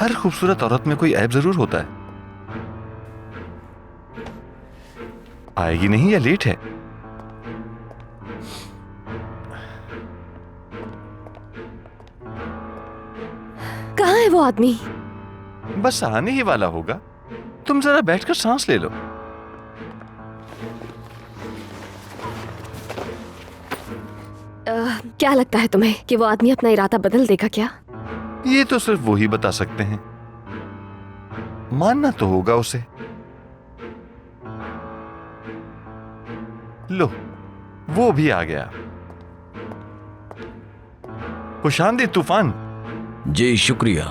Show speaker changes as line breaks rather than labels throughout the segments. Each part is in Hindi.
हर खूबसूरत औरत में कोई ऐब जरूर होता है। आएगी नहीं या लेट है?
कहाँ है वो आदमी?
बस आने ही वाला होगा। तुम जरा बैठकर सांस ले लो।
क्या लगता है तुम्हें कि वो आदमी अपना इरादा बदल देगा क्या?
ये तो सिर्फ वो ही बता सकते हैं। मानना तो होगा उसे। लो, वो भी आ गया। खुशामदीद तूफान।
जी शुक्रिया।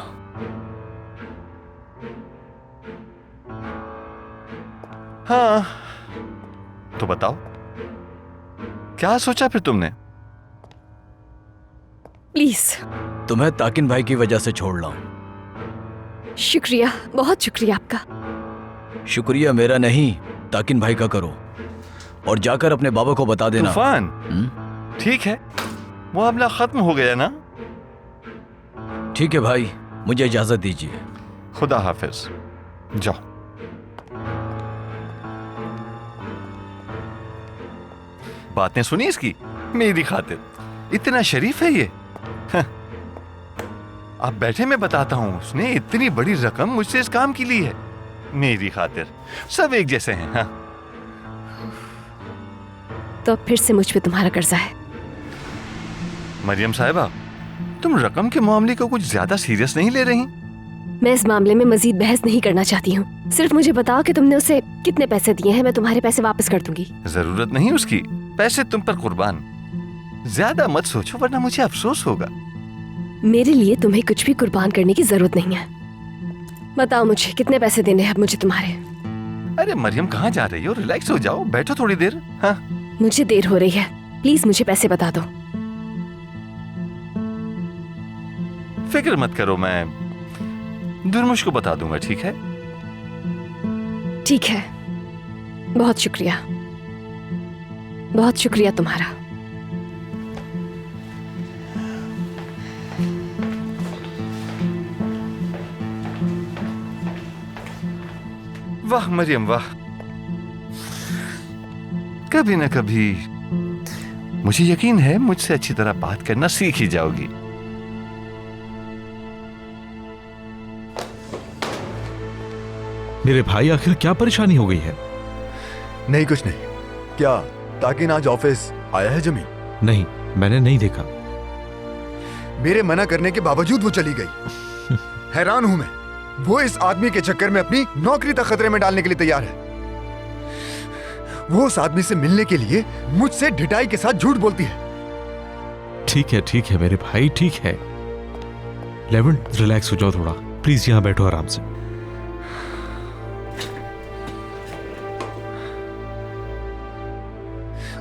हाँ, तो बताओ क्या सोचा फिर तुमने?
प्लीज।
तुम्हें ताकिन भाई की वजह से छोड़ लाऊं।
शुक्रिया, बहुत शुक्रिया आपका।
शुक्रिया मेरा नहीं, ताकिन भाई का करो और जाकर अपने बाबा को बता देना।
तूफान, ठीक है, मामला खत्म हो गया ना?
ठीक है भाई, मुझे इजाजत दीजिए।
खुदा हाफिज, जाओ। बातें सुनी इसकी, मेरी खातिर इतना शरीफ है ये। आप बैठे, मैं बताता हूं। उसने इतनी बड़ी रकम मुझसे इस काम की ली है, मेरी खातिर। सब एक जैसे हैं। हाँ।
तो अब फिर से मुझ पे तुम्हारा कर्जा है।
मरियम साहिबा, तुम रकम के मामले को कुछ ज्यादा सीरियस नहीं ले रही?
मैं इस मामले में मजीद बहस नहीं करना चाहती हूँ। सिर्फ मुझे बताओ कि तुमने उसे कितने पैसे दिए हैं, मैं तुम्हारे पैसे वापस कर दूंगी।
जरूरत नहीं उसकी, पैसे तुम पर कुर्बान। ज्यादा मत सोचो वरना मुझे अफसोस होगा।
मेरे लिए तुम्हें कुछ भी कुर्बान करने की जरूरत नहीं है। बताओ मुझे कितने पैसे देने हैं अब मुझे तुम्हारे।
अरे मरियम, कहाँ जा रही हो? रिलैक्स हो जाओ, बैठो थोड़ी देर। हाँ,
मुझे देर हो रही है, प्लीज मुझे पैसे बता दो।
फिक्र मत करो, मैं दुर्मुश को बता दूंगा, ठीक है?
ठीक है, बहुत शुक्रिया, बहुत शुक्रिया तुम्हारा।
वाह मरियम वाह, कभी न कभी मुझे यकीन है मुझसे अच्छी तरह बात करना सीख ही जाओगी।
मेरे भाई, आखिर क्या परेशानी हो गई है?
नहीं, कुछ नहीं। क्या ताकिन आज ऑफिस आया है जमीन?
नहीं, मैंने नहीं देखा।
मेरे मना करने के बावजूद वो चली गई। हैरान हूं मैं, वो इस आदमी के चक्कर में अपनी नौकरी तक खतरे में डालने के लिए तैयार है। वो उस आदमी से मिलने के लिए मुझसे ढिठाई के साथ झूठ बोलती है।
ठीक है मेरे भाई, ठीक है। लेवन, रिलैक्स हो जाओ थोड़ा, प्लीज यहां बैठो आराम से।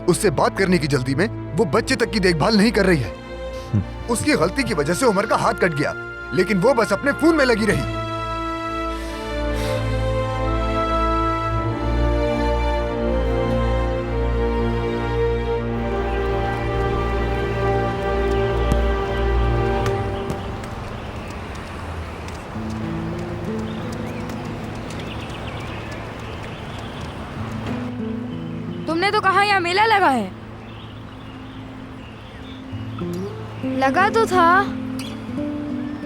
उससे बात करने की जल्दी में वो बच्चे तक की देखभाल नहीं कर रही है। उसकी गलती की वजह से उमर का हाथ कट गया, लेकिन वो बस अपने फोन में लगी रही।
तुमने तो कहा यहाँ मेला लगा है।
लगा तो था,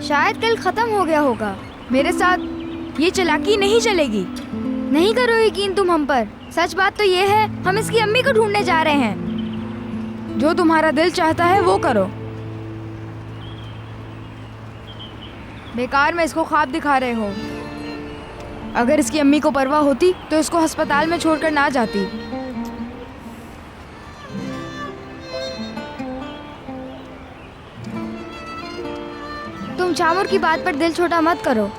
शायद कल खत्म हो गया होगा।
मेरे साथ ये चालाकी नहीं चलेगी।
नहीं करो यकीन तुम हम पर। सच बात तो ये है, हम इसकी अम्मी को ढूंढने जा रहे हैं।
जो तुम्हारा दिल चाहता है वो करो। बेकार में इसको ख्वाब दिखा रहे हो। अगर इसकी अम्मी को परवाह होती तो इसको अस्पताल में छोड़कर ना जाती।
तुम चामुर की बात पर दिल छोटा मत करो।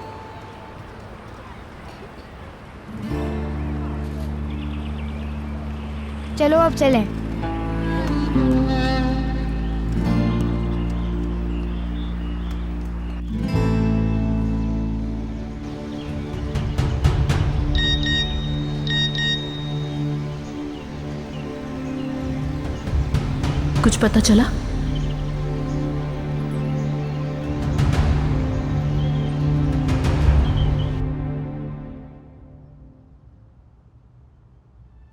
चलो अब चलें।
कुछ पता चला?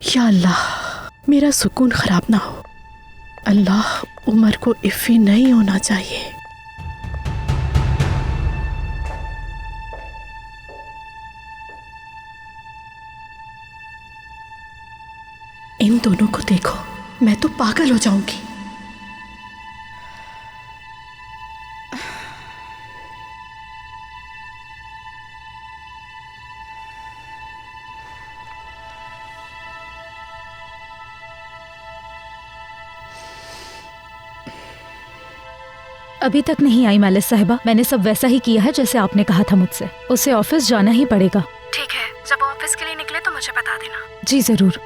या अल्लाह, मेरा सुकून खराब ना हो। अल्लाह, उमर को इफ़ी नहीं होना चाहिए। इन दोनों को देखो, मैं तो पागल हो जाऊंगी।
अभी तक नहीं आई मैलिस साहिबा। मैंने सब वैसा ही किया है जैसे आपने कहा था मुझसे। उसे ऑफिस जाना ही पड़ेगा।
ठीक है, जब ऑफिस के लिए निकले तो मुझे बता देना।
जी जरूर।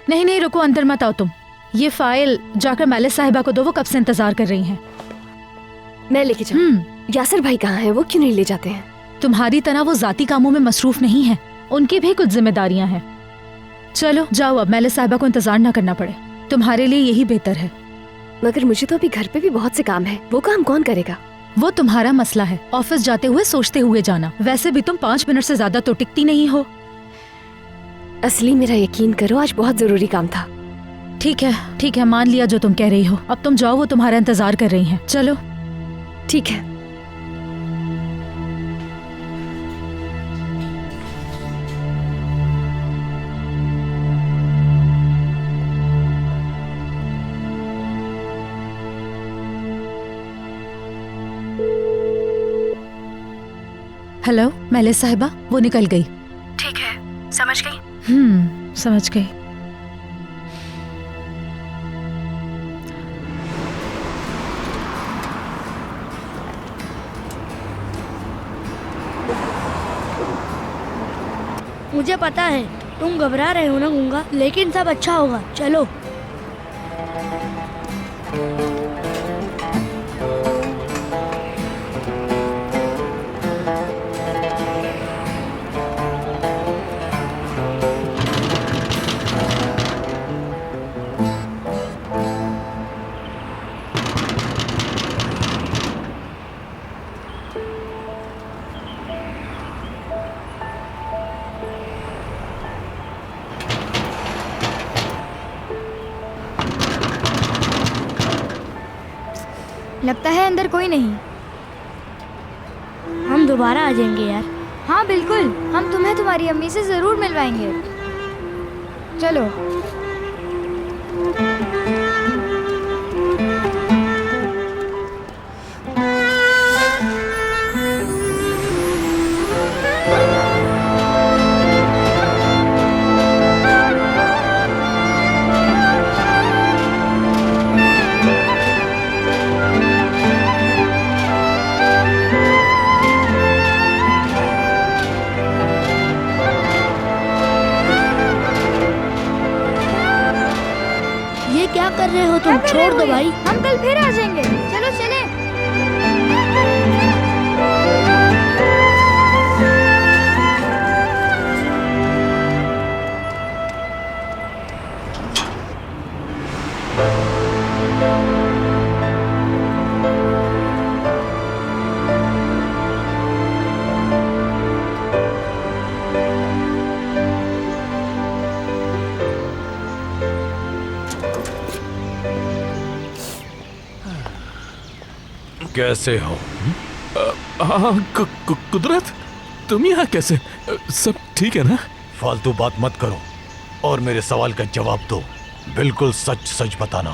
नहीं नहीं, रुको, अंदर मत आओ तुम। ये फाइल जाकर मैलिस साहिबा को दो, वो कब से इंतजार कर रही हैं।
मैं लेके जाऊँ? यासिर भाई कहाँ हैं? वो क्यों नहीं ले जाते हैं?
तुम्हारी तरह वो जाती कामों में मसरूफ नहीं है, उनकी भी कुछ जिम्मेदारियां हैं। चलो जाओ, अब मैलिस साहिबा को इंतजार ना करना पड़े। तुम्हारे लिए यही बेहतर है।
मगर मुझे तो अभी घर पे भी बहुत से काम है। वो काम कौन करेगा?
वो तुम्हारा मसला है। ऑफिस जाते हुए सोचते हुए जाना। वैसे भी तुम 5 मिनट से ज्यादा तो टिकती नहीं हो।
असली मेरा यकीन करो, आज बहुत जरूरी काम था।
ठीक है, मान लिया जो तुम कह रही हो। अब तुम जाओ, वो तुम्हारा इंतजार कर रही हैं। चलो।
ठीक है।
हेलो मैलिस साहिबा, वो निकल गई।
ठीक है, समझ गई?
समझ गई।
मुझे पता है तुम घबरा रहे हो ना गूंगा, लेकिन सब अच्छा होगा। चलो।
लगता है अंदर कोई नहीं।
हम दोबारा आ जाएंगे यार।
हाँ बिल्कुल, हम तुम्हें तुम्हारी अम्मी से जरूर मिलवाएंगे। चलो।
क्या कर रहे हो तुम? छोड़ दो भाई,
हम कल फिर आ जाएंगे। चलो चले।
कैसे हो?
कुदरत, तुम यहाँ कैसे? सब ठीक है ना?
फालतू बात मत करो और मेरे सवाल का जवाब दो। बिल्कुल सच सच बताना।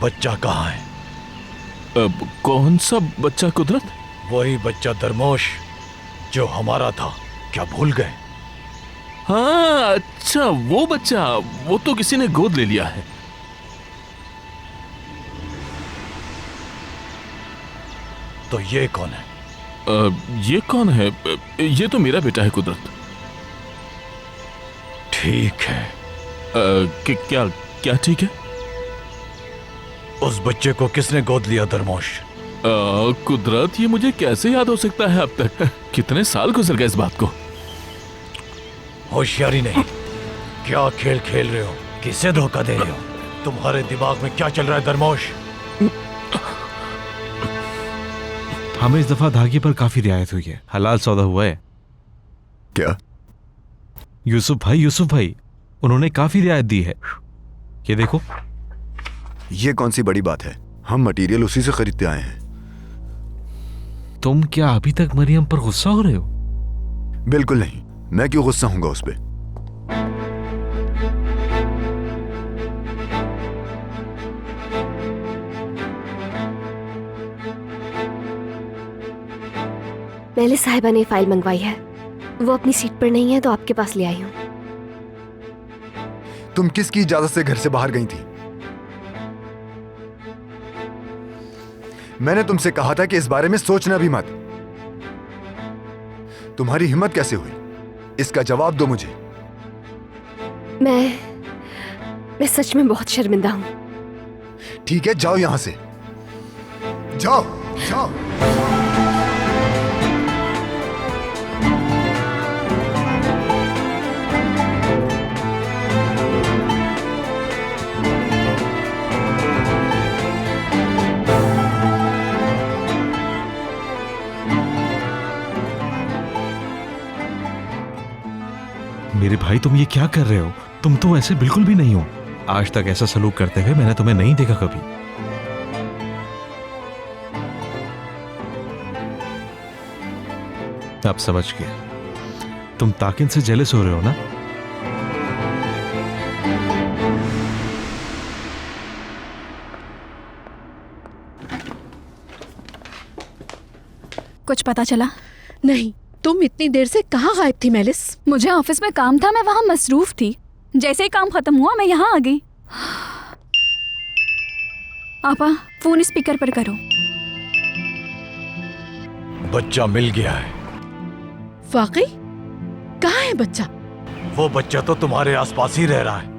बच्चा कहाँ है?
अब कौन सा बच्चा कुदरत?
वही बच्चा दरमोश जो हमारा था, क्या भूल गए?
हाँ अच्छा, वो बच्चा, वो तो किसी ने गोद ले लिया है।
तो ये कौन है?
ये कौन है? ये तो मेरा बेटा है कुदरत।
ठीक है।
क्या ठीक है?
उस बच्चे को किसने गोद लिया दरमोश?
कुदरत, ये मुझे कैसे याद हो सकता है अब तक? कितने साल गुजर गए इस बात को।
होशियारी नहीं, क्या खेल खेल रहे हो? किसे धोखा दे रहे हो? तुम्हारे दिमाग में क्या चल रहा है दरमोश?
हमें इस दफा धागे पर काफी रियायत हुई है। हलाल सौदा हुआ है।
क्या?
यूसुफ भाई, उन्होंने काफी रियायत दी है। ये देखो।
ये कौन सी बड़ी बात है? हम मटेरियल उसी से खरीदते आए हैं।
तुम क्या अभी तक मरियम पर गुस्सा हो रहे हो?
बिल्कुल नहीं, मैं क्यों गुस्सा होऊंगा उस पे?
मेले साहिबा ने फाइल मंगवाई है, वो अपनी सीट पर नहीं है तो आपके पास ले आई हूँ।
तुम किसकी इजाजत से घर से बाहर गई थी? मैंने तुमसे कहा था कि इस बारे में सोचना भी मत। तुम्हारी हिम्मत कैसे हुई? इसका जवाब दो मुझे।
मैं सच में बहुत शर्मिंदा हूँ।
ठीक है, जाओ यहां से, जाओ जाओ।
मेरे भाई, तुम ये क्या कर रहे हो? तुम तो ऐसे बिल्कुल भी नहीं हो। आज तक ऐसा सलूक करते हुए मैंने तुम्हें नहीं देखा कभी। अब समझ गया, तुम ताकिन से जेलस हो रहे हो ना?
कुछ पता चला?
नहीं, तुम इतनी देर से कहाँ गायब थी मेलिस?
मुझे ऑफिस में काम था, मैं वहाँ मसरूफ थी। जैसे ही काम खत्म हुआ मैं यहाँ आ गई। आपा, फोन स्पीकर पर करो।
बच्चा मिल गया है।
वाकई? कहाँ है बच्चा?
वो बच्चा तो तुम्हारे आसपास ही रह रहा है।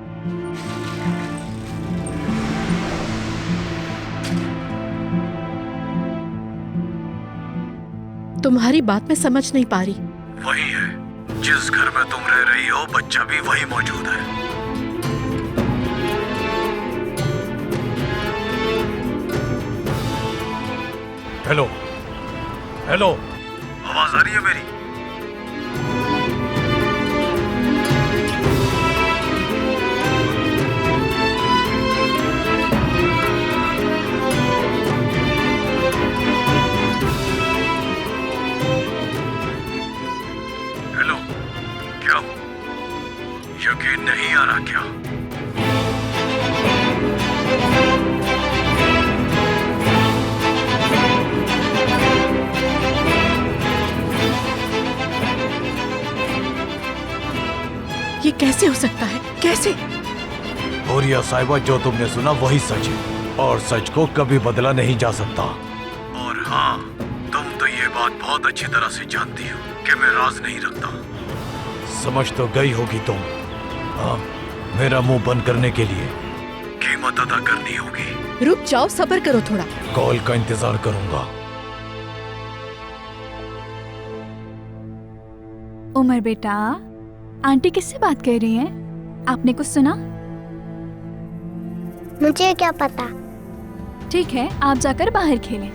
तुम्हारी बात मैं समझ नहीं पा रही।
वही है, जिस घर में तुम रह रही हो बच्चा भी वही मौजूद है। हेलो हेलो, आवाज आ रही है मेरी? हेलो, क्या यकीन नहीं आ रहा क्या?
ये कैसे हो सकता है? कैसे?
हुरिया साहिबा, जो तुमने सुना वही सच है और सच को कभी बदला नहीं जा सकता। और हाँ, तुम तो ये बात बहुत अच्छी तरह से जानती हो कि मैं राज नहीं रखता। समझ तो गई होगी तुम। हाँ, मेरा मुंह बंद करने के लिए कीमत अदा करनी होगी।
रुक जाओ, सब्र करो थोड़ा।
कॉल का इंतजार करूंगा।
उमर बेटा, आंटी किससे बात कर रही हैं? आपने कुछ सुना?
मुझे क्या पता।
ठीक है, आप जाकर बाहर खेलें।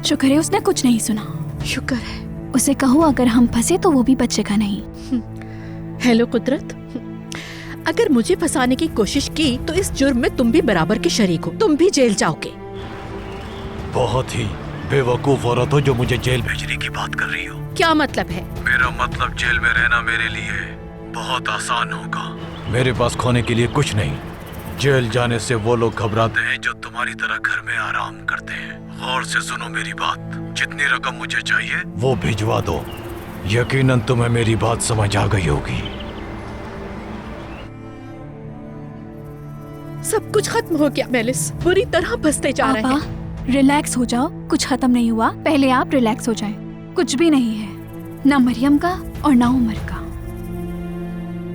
शुक्र है उसने कुछ नहीं सुना।
शुक्र है।
उसे कहो अगर हम फंसे तो वो भी बचेगा नहीं।
हेलो कुदरत, अगर मुझे फंसाने की कोशिश की तो इस जुर्म में तुम भी बराबर के शरीक हो। तुम भी जेल जाओगे।
बहुत ही बेवकूफ औरत हो जो मुझे जेल भेजने की बात कर रही हो।
क्या मतलब है?
मेरा मतलब जेल में रहना मेरे लिए बहुत आसान होगा। मेरे पास खोने के लिए कुछ नहीं। जेल जाने से वो लोग घबराते हैं जो तुम्हारी तरह घर में आराम करते हैं। गौर से सुनो मेरी बात। जितनी रकम मुझे चाहिए वो भिजवा दो। यकीनन तुम्हें मेरी बात समझ आ गई होगी।
सब कुछ खत्म हो गया मेलिस। बुरी तरह फंसते जा रहे हैं।
आपा, रिलैक्स हो जाओ। कुछ खत्म नहीं हुआ, पहले आप रिलैक्स हो जाएं। कुछ भी नहीं है, ना मरियम का और ना उमर का।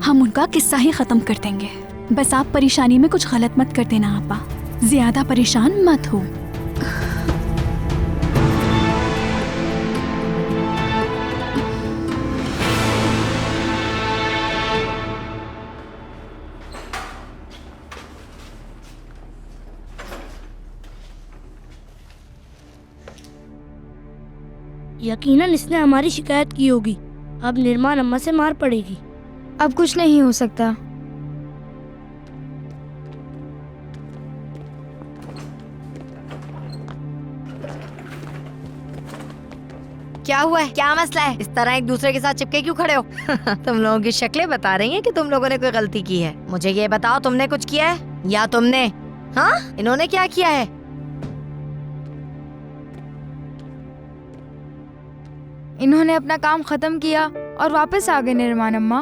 हम उनका किस्सा ही खत्म कर देंगे। बस आप परेशानी में कुछ गलत मत कर देना आपा। ज्यादा परेशान मत हो।
यकीनन इसने हमारी शिकायत की होगी। अब निर्माण अम्मा से मार पड़ेगी।
अब कुछ नहीं हो सकता।
क्या हुआ है? क्या मसला है? इस तरह एक दूसरे के साथ चिपके क्यों खड़े हो? तुम लोगों की शक्लें बता रही हैं कि तुम लोगों ने कोई गलती की है। मुझे ये बताओ, तुमने कुछ किया है या तुमने? हाँ, इन्होंने क्या किया है?
इन्होंने अपना काम खत्म किया और वापस आ गए निर्माण अम्मा।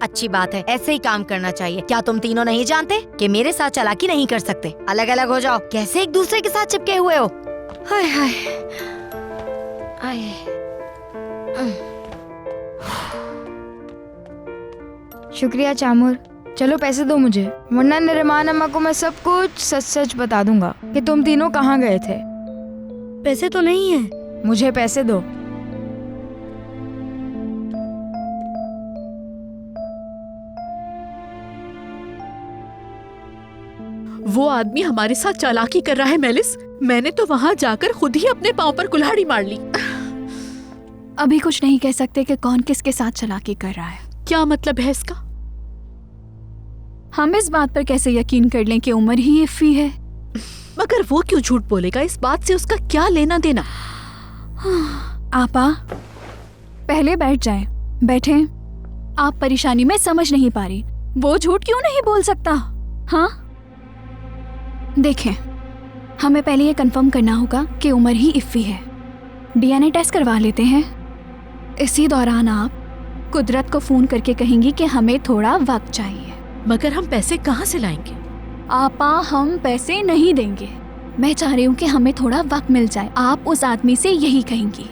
अच्छी बात है, ऐसे ही काम करना चाहिए। क्या तुम तीनों नहीं जानते कि मेरे साथ चालाकी नहीं कर सकते? अलग अलग हो जाओ। कैसे एक दूसरे के साथ चिपके हुए हो? हाय हाय।
शुक्रिया चामुर। चलो पैसे दो मुझे, वरना निर्माण अम्मा को मैं सब कुछ सच सच बता दूंगा कि तुम तीनों कहाँ गए थे।
पैसे तो नहीं है।
मुझे पैसे दो।
वो आदमी हमारे साथ चालाकी कर रहा है मेलिस। मैंने तो वहाँ जाकर खुद ही अपने पाँव पर कुल्हाड़ी मार ली।
अभी कुछ नहीं कह सकते कि कौन किसके साथ चालाकी कर रहा है।
क्या मतलब है इसका?
हम इस बात पर कैसे यकीन कर लें कि उमर ही इफ़ी है?
मगर वो क्यों झूठ बोलेगा? इस बात से उसका क्या लेना देना?
आपा, पहले बैठ जाएं। बैठें। आप परेशानी में समझ नहीं पा रही। वो झूठ क्यों नहीं बोल सकता? हाँ, देखें, हमें पहले ये कंफर्म करना होगा कि उमर ही इफ़ी है। डीएनए टेस्ट करवा लेते हैं। इसी दौरान आप कुदरत को फोन करके कहेंगी कि हमें थोड़ा वक्त चाहिए।
मगर हम पैसे कहाँ से लाएंगे?
आपा, हम पैसे नहीं देंगे। मैं चाह रही हूँ कि हमें थोड़ा वक्त मिल जाए। आप उस आदमी से यही कहेंगी।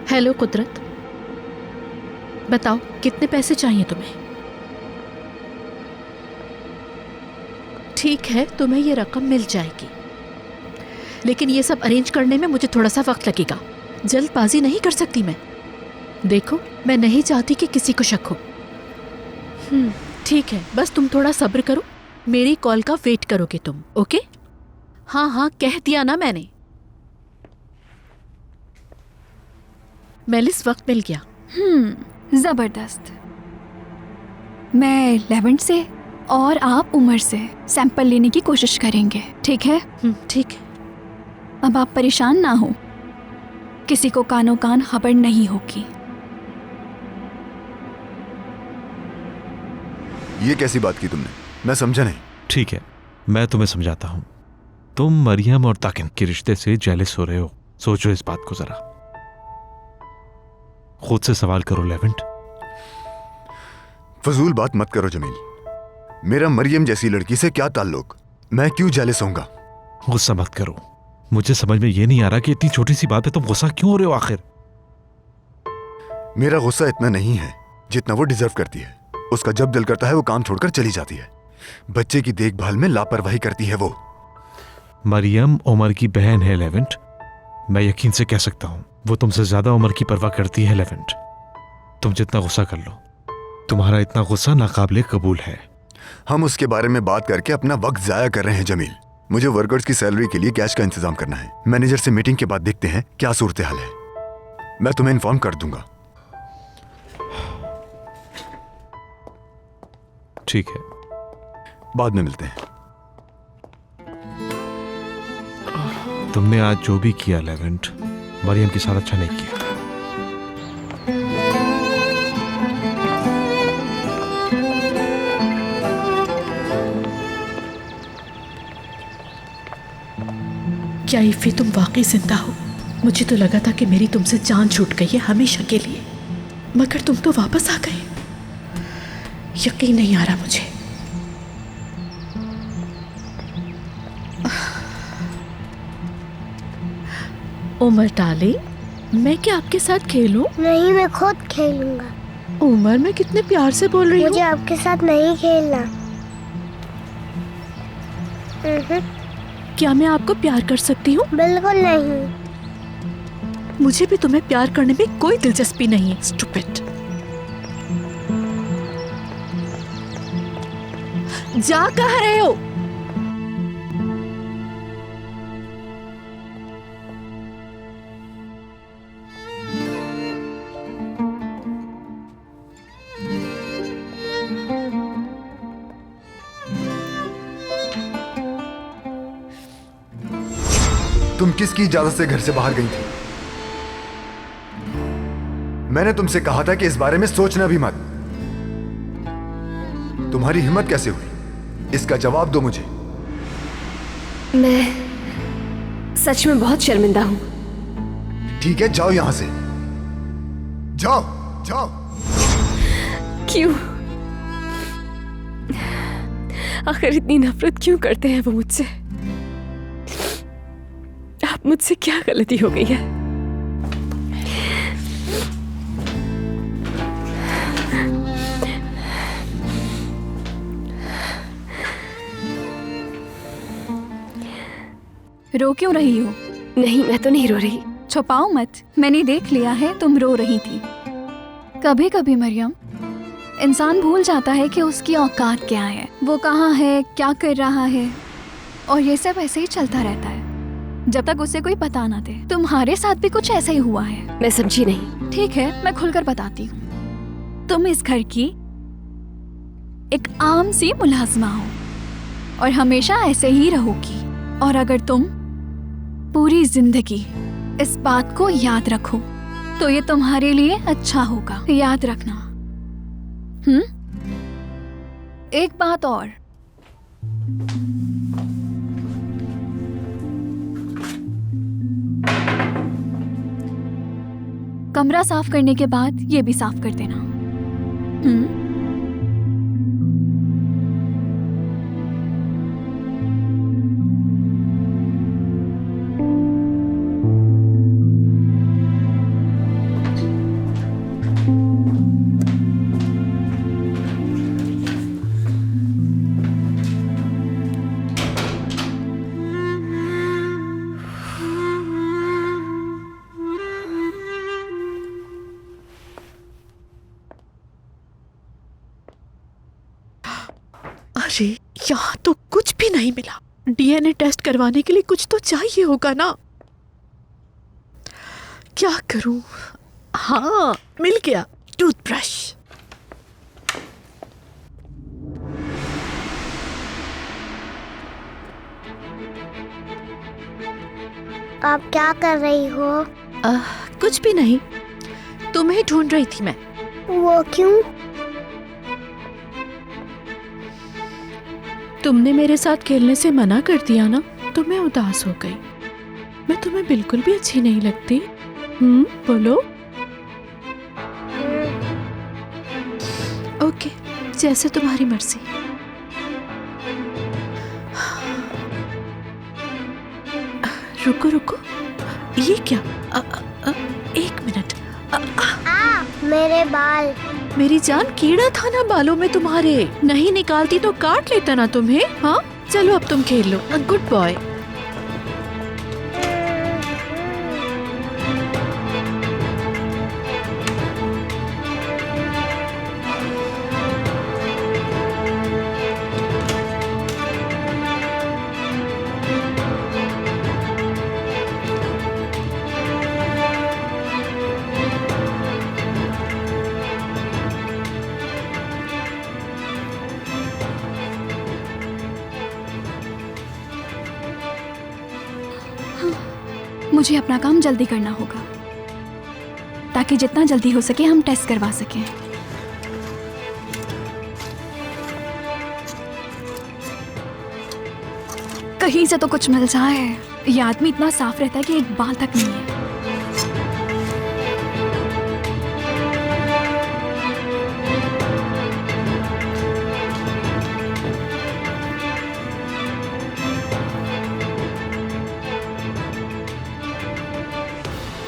हेलो कुदरत, बताओ कितने पैसे चाहिए तुम्हें? ठीक है, तुम्हें ये रकम मिल जाएगी, लेकिन ये सब अरेंज करने में मुझे थोड़ा सा वक्त लगेगा। जल्दबाजी नहीं कर सकती मैं। देखो, मैं नहीं चाहती कि किसी को शक हो। ठीक है, बस तुम थोड़ा सब्र करो। मेरी कॉल का वेट करोगे तुम, ओके? हाँ हाँ, कह दिया ना मैंने। मेलिस, वक्त मिल गया।
जबरदस्त। मैं लेवेंट से और आप उमर से सैंपल लेने की कोशिश करेंगे, ठीक है?
ठीक है।
अब आप परेशान ना हो, किसी को कानो कान खबर नहीं होगी।
ये कैसी बात की तुमने? मैं समझा नहीं।
ठीक है, मैं तुम्हें समझाता हूं। तुम मरियम और ताकिन के रिश्ते से जेलस हो रहे हो। सोचो इस बात को जरा, खुद से सवाल करो लेवेंट।
फजूल बात मत करो जमील। मेरा मरियम जैसी लड़की से क्या ताल्लुक? मैं क्यों जेलस होऊंगा?
गुस्सा मत करो। मुझे समझ में ये नहीं आ रहा कि इतनी छोटी सी बात है तुम गुस्सा क्यों हो रहे हो आखिर?
मेरा गुस्सा इतना नहीं है जितना वो डिजर्व करती है। उसका जब दिल करता है वो काम छोड़कर चली जाती है। बच्चे की देखभाल में लापरवाही करती है वो।
मरियम उमर की बहन है लेवेंट। मैं यकीन से कह सकता हूं वो तुमसे ज्यादा उमर की परवाह करती है लेवेंट। तुम जितना गुस्सा कर लो, तुम्हारा इतना गुस्सा नाकाबिले कबूल है।
हम उसके बारे में बात करके अपना वक्त जाया कर रहे हैं जमील। मुझे वर्कर्स की सैलरी के लिए कैश का इंतजाम करना है। मैनेजर से मीटिंग के बाद देखते हैं क्या सूरत हाल है। मैं तुम्हें इन्फॉर्म कर दूंगा।
ठीक है,
बाद में मिलते हैं।
तुमने आज जो भी किया लेवेंट, मरियम के साथ अच्छा नहीं किया।
क्या इफ़ी, तुम वाकई जिंदा हो? मुझे तो लगा था कि मेरी तुमसे जान छूट गई है हमेशा के लिए, मगर तुम तो वापस आ गए। यकीन नहीं आ रहा मुझे। उमर डार्लिंग, मैं क्या आपके साथ खेलूं?
नहीं, मैं खुद खेलूंगा।
उमर, मैं कितने प्यार से बोल रही हूँ।
मुझे आपके साथ नहीं खेलना।
क्या मैं आपको प्यार कर सकती हूँ?
बिल्कुल नहीं।
मुझे भी तुम्हें प्यार करने में कोई दिलचस्पी नहीं है, स्टूपिड। जा कहाँ रहे हो?
तुम किसकी इजाजत से घर से बाहर गई थी? मैंने तुमसे कहा था कि इस बारे में सोचना भी मत। तुम्हारी हिम्मत कैसे हुई? इसका जवाब दो मुझे।
मैं सच में बहुत शर्मिंदा हूं।
ठीक है, जाओ यहां से, जाओ जाओ।
क्यों? आखिर इतनी नफरत क्यों करते हैं वो मुझसे? अब मुझसे क्या गलती हो गई है?
रो क्यों रही हो?
नहीं, मैं तो नहीं रो रही।
छुपाओ मत, मैंने देख लिया है तुम रो रही थी। कभी कभी मरियम, इंसान भूल जाता है कि उसकी औकात क्या है, वो कहाँ है, क्या कर रहा है, और ये सब ऐसे ही चलता रहता है जब तक उसे कोई पता ना दे। तुम्हारे साथ भी कुछ ऐसा ही हुआ है।
मैं समझी नहीं।
ठीक है, मैं खुलकर बताती हूँ। तुम इस घर की एक आम सी मुलाजमा हो और हमेशा ऐसे ही रहोगी। और अगर तुम पूरी जिंदगी इस बात को याद रखो तो ये तुम्हारे लिए अच्छा होगा। याद रखना। एक बात और, कमरा साफ करने के बाद ये भी साफ कर देना।
अरे यहाँ तो कुछ भी नहीं मिला। डीएनए टेस्ट करवाने के लिए कुछ तो चाहिए होगा ना। क्या करूं? हाँ, मिल गया, टूथब्रश।
आप क्या कर रही हो?
कुछ भी नहीं, तुम्हें ढूंढ रही थी मैं।
वो क्यों?
तुमने मेरे साथ खेलने से मना कर दिया ना, तो मैं उदास हो गई। मैं तुम्हें बिल्कुल भी अच्छी नहीं लगती। बोलो। ओके, जैसे तुम्हारी मर्जी। रुको रुको, ये क्या? एक मिनट।
मेरे बाल।
मेरी जान, कीड़ा था ना बालों में तुम्हारे। नहीं निकालती तो काट लेता ना तुम्हें। हाँ, चलो अब तुम खेल लो। Good boy.
मुझे अपना काम जल्दी करना होगा ताकि जितना जल्दी हो सके हम टेस्ट करवा सकें। कहीं से तो कुछ मिल जाए। ये आदमी इतना साफ रहता है कि एक बाल तक नहीं है।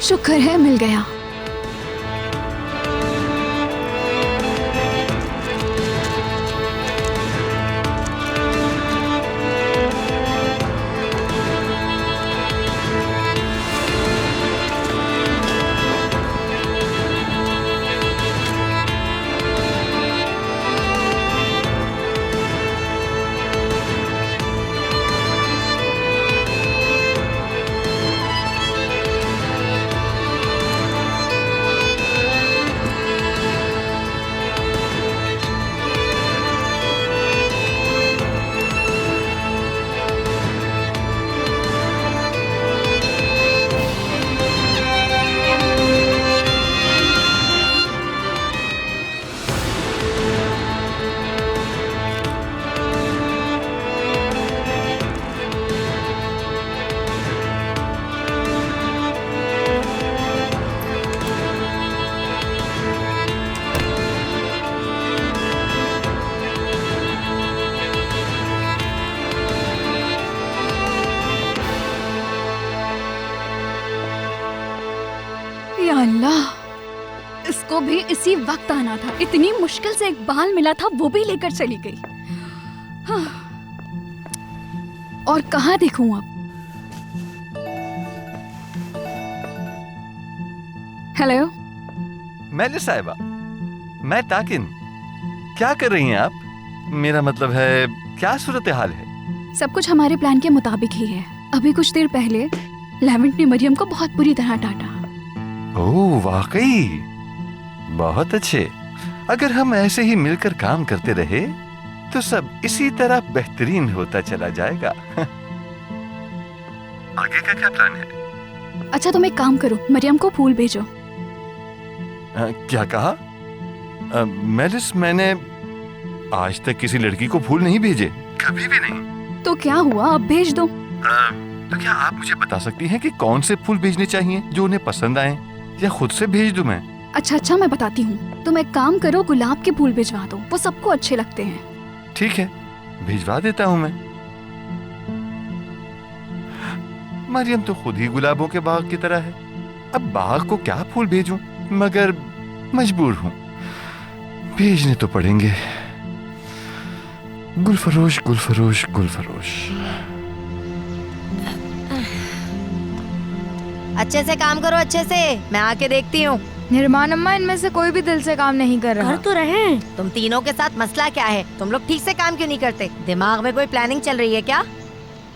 शुक्र है मिल गया। या अल्लाह, इसको भी इसी वक्त आना था। इतनी मुश्किल से एक बाल मिला था, वो भी लेकर चली गई। हाँ। और कहाँ देखूं अब? हेलो
मैली साहिबा, मैं ताकिन। क्या कर रही हैं आप? मेरा मतलब है, क्या सूरत हाल है?
सब कुछ हमारे प्लान के मुताबिक ही है। अभी कुछ देर पहले लेवेंट ने मरियम को बहुत बुरी तरह डांटा।
ओह वाकई, बहुत अच्छे। अगर हम ऐसे ही मिलकर काम करते रहे तो सब इसी तरह बेहतरीन होता चला जाएगा। आगे का क्या प्लान है?
अच्छा तुम एक काम करो, मरियम को फूल भेजो।
क्या कहा? मेलिस, मैंने आज तक किसी लड़की को फूल नहीं भेजे, कभी भी नहीं।
तो क्या हुआ, अब भेज दो।
तो क्या आप मुझे बता सकती हैं कि कौन से फूल भेजने चाहिए जो उन्हें पसंद आए, या खुद से भेज दूं मैं?
अच्छा मैं बताती हूँ। तुम एक काम करो, गुलाब के फूल भिजवा दो, वो सबको अच्छे लगते हैं।
ठीक है, भिजवा देता हूँ मैं। मरियम तो खुद ही गुलाबों के बाग की तरह है, अब बाग को क्या फूल भेजूं? मगर मजबूर हूँ, भेजने तो पड़ेंगे। गुलफरोश गुलफरोश गुलफरोश।
अच्छे से काम करो, अच्छे से। मैं आके देखती हूँ।
निर्माण अम्मा, इनमें से कोई भी दिल से काम नहीं कर रहा।
कर तो रहे हैं।
तुम तीनों के साथ मसला क्या है? तुम लोग ठीक से काम क्यों नहीं करते? दिमाग में कोई प्लानिंग चल रही है क्या?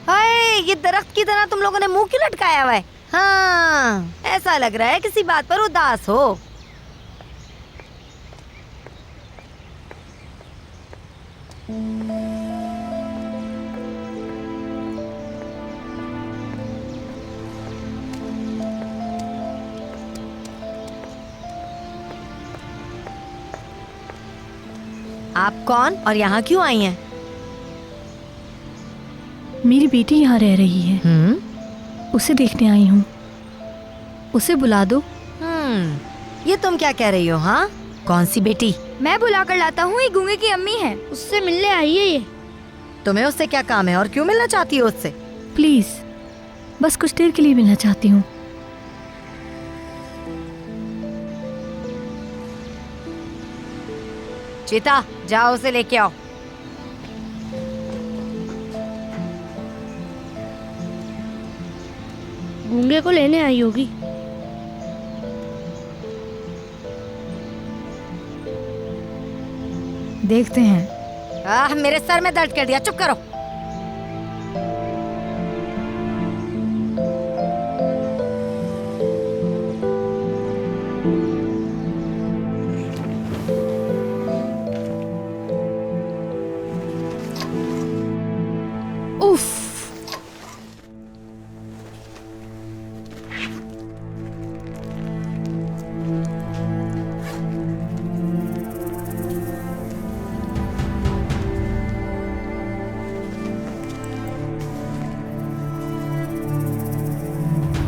हाय, ये दरख्त की तरह तुम लोगों ने मुंह क्यों लटकाया हुआ है? हाँ, ऐसा लग रहा है किसी बात पर उदास हो। आप कौन और यहाँ क्यों आई हैं?
मेरी बेटी यहाँ रह रही है, उसे देखने आई हूँ। उसे बुला दो।
ये तुम क्या कह रही हो? हाँ, कौन सी बेटी?
मैं बुला कर लाता हूँ, ये गूंगे की अम्मी है।
उससे मिलने आई है ये।
तुम्हें उससे क्या काम है और क्यों मिलना चाहती हो उससे?
प्लीज, बस कुछ देर के लिए मिलना चाहती हूँ।
चीता, जाओ उसे लेके आओ।
गूंगे को लेने आई होगी।
देखते हैं।
मेरे सर में दर्द कर दिया, चुप करो।
उफ,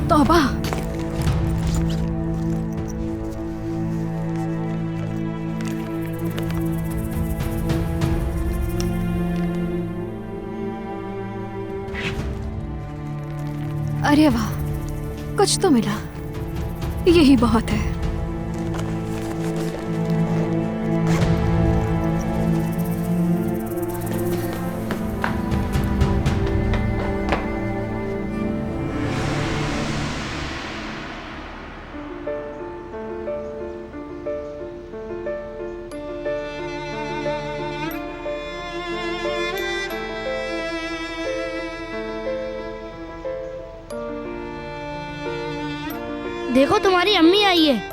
तौबा। अरे वाह, कुछ तो मिला, यही बहुत है।
देखो तुम्हारी अम्मी आई है।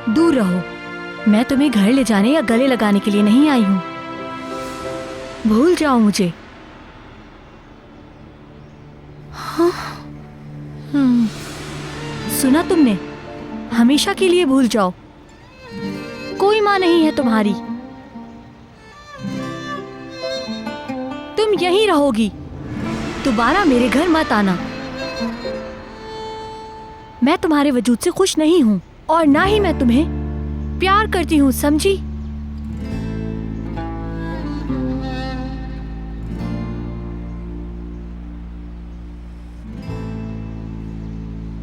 दूर रहो, मैं तुम्हें घर ले जाने या गले लगाने के लिए नहीं आई हूँ। भूल जाओ मुझे। हाँ? सुना तुमने? हमेशा के लिए भूल जाओ। कोई माँ नहीं है तुम्हारी। तुम यहीं रहोगी, दोबारा मेरे घर मत आना। मैं तुम्हारे वजूद से खुश नहीं हूं और ना ही मैं तुम्हें प्यार करती हूं, समझी?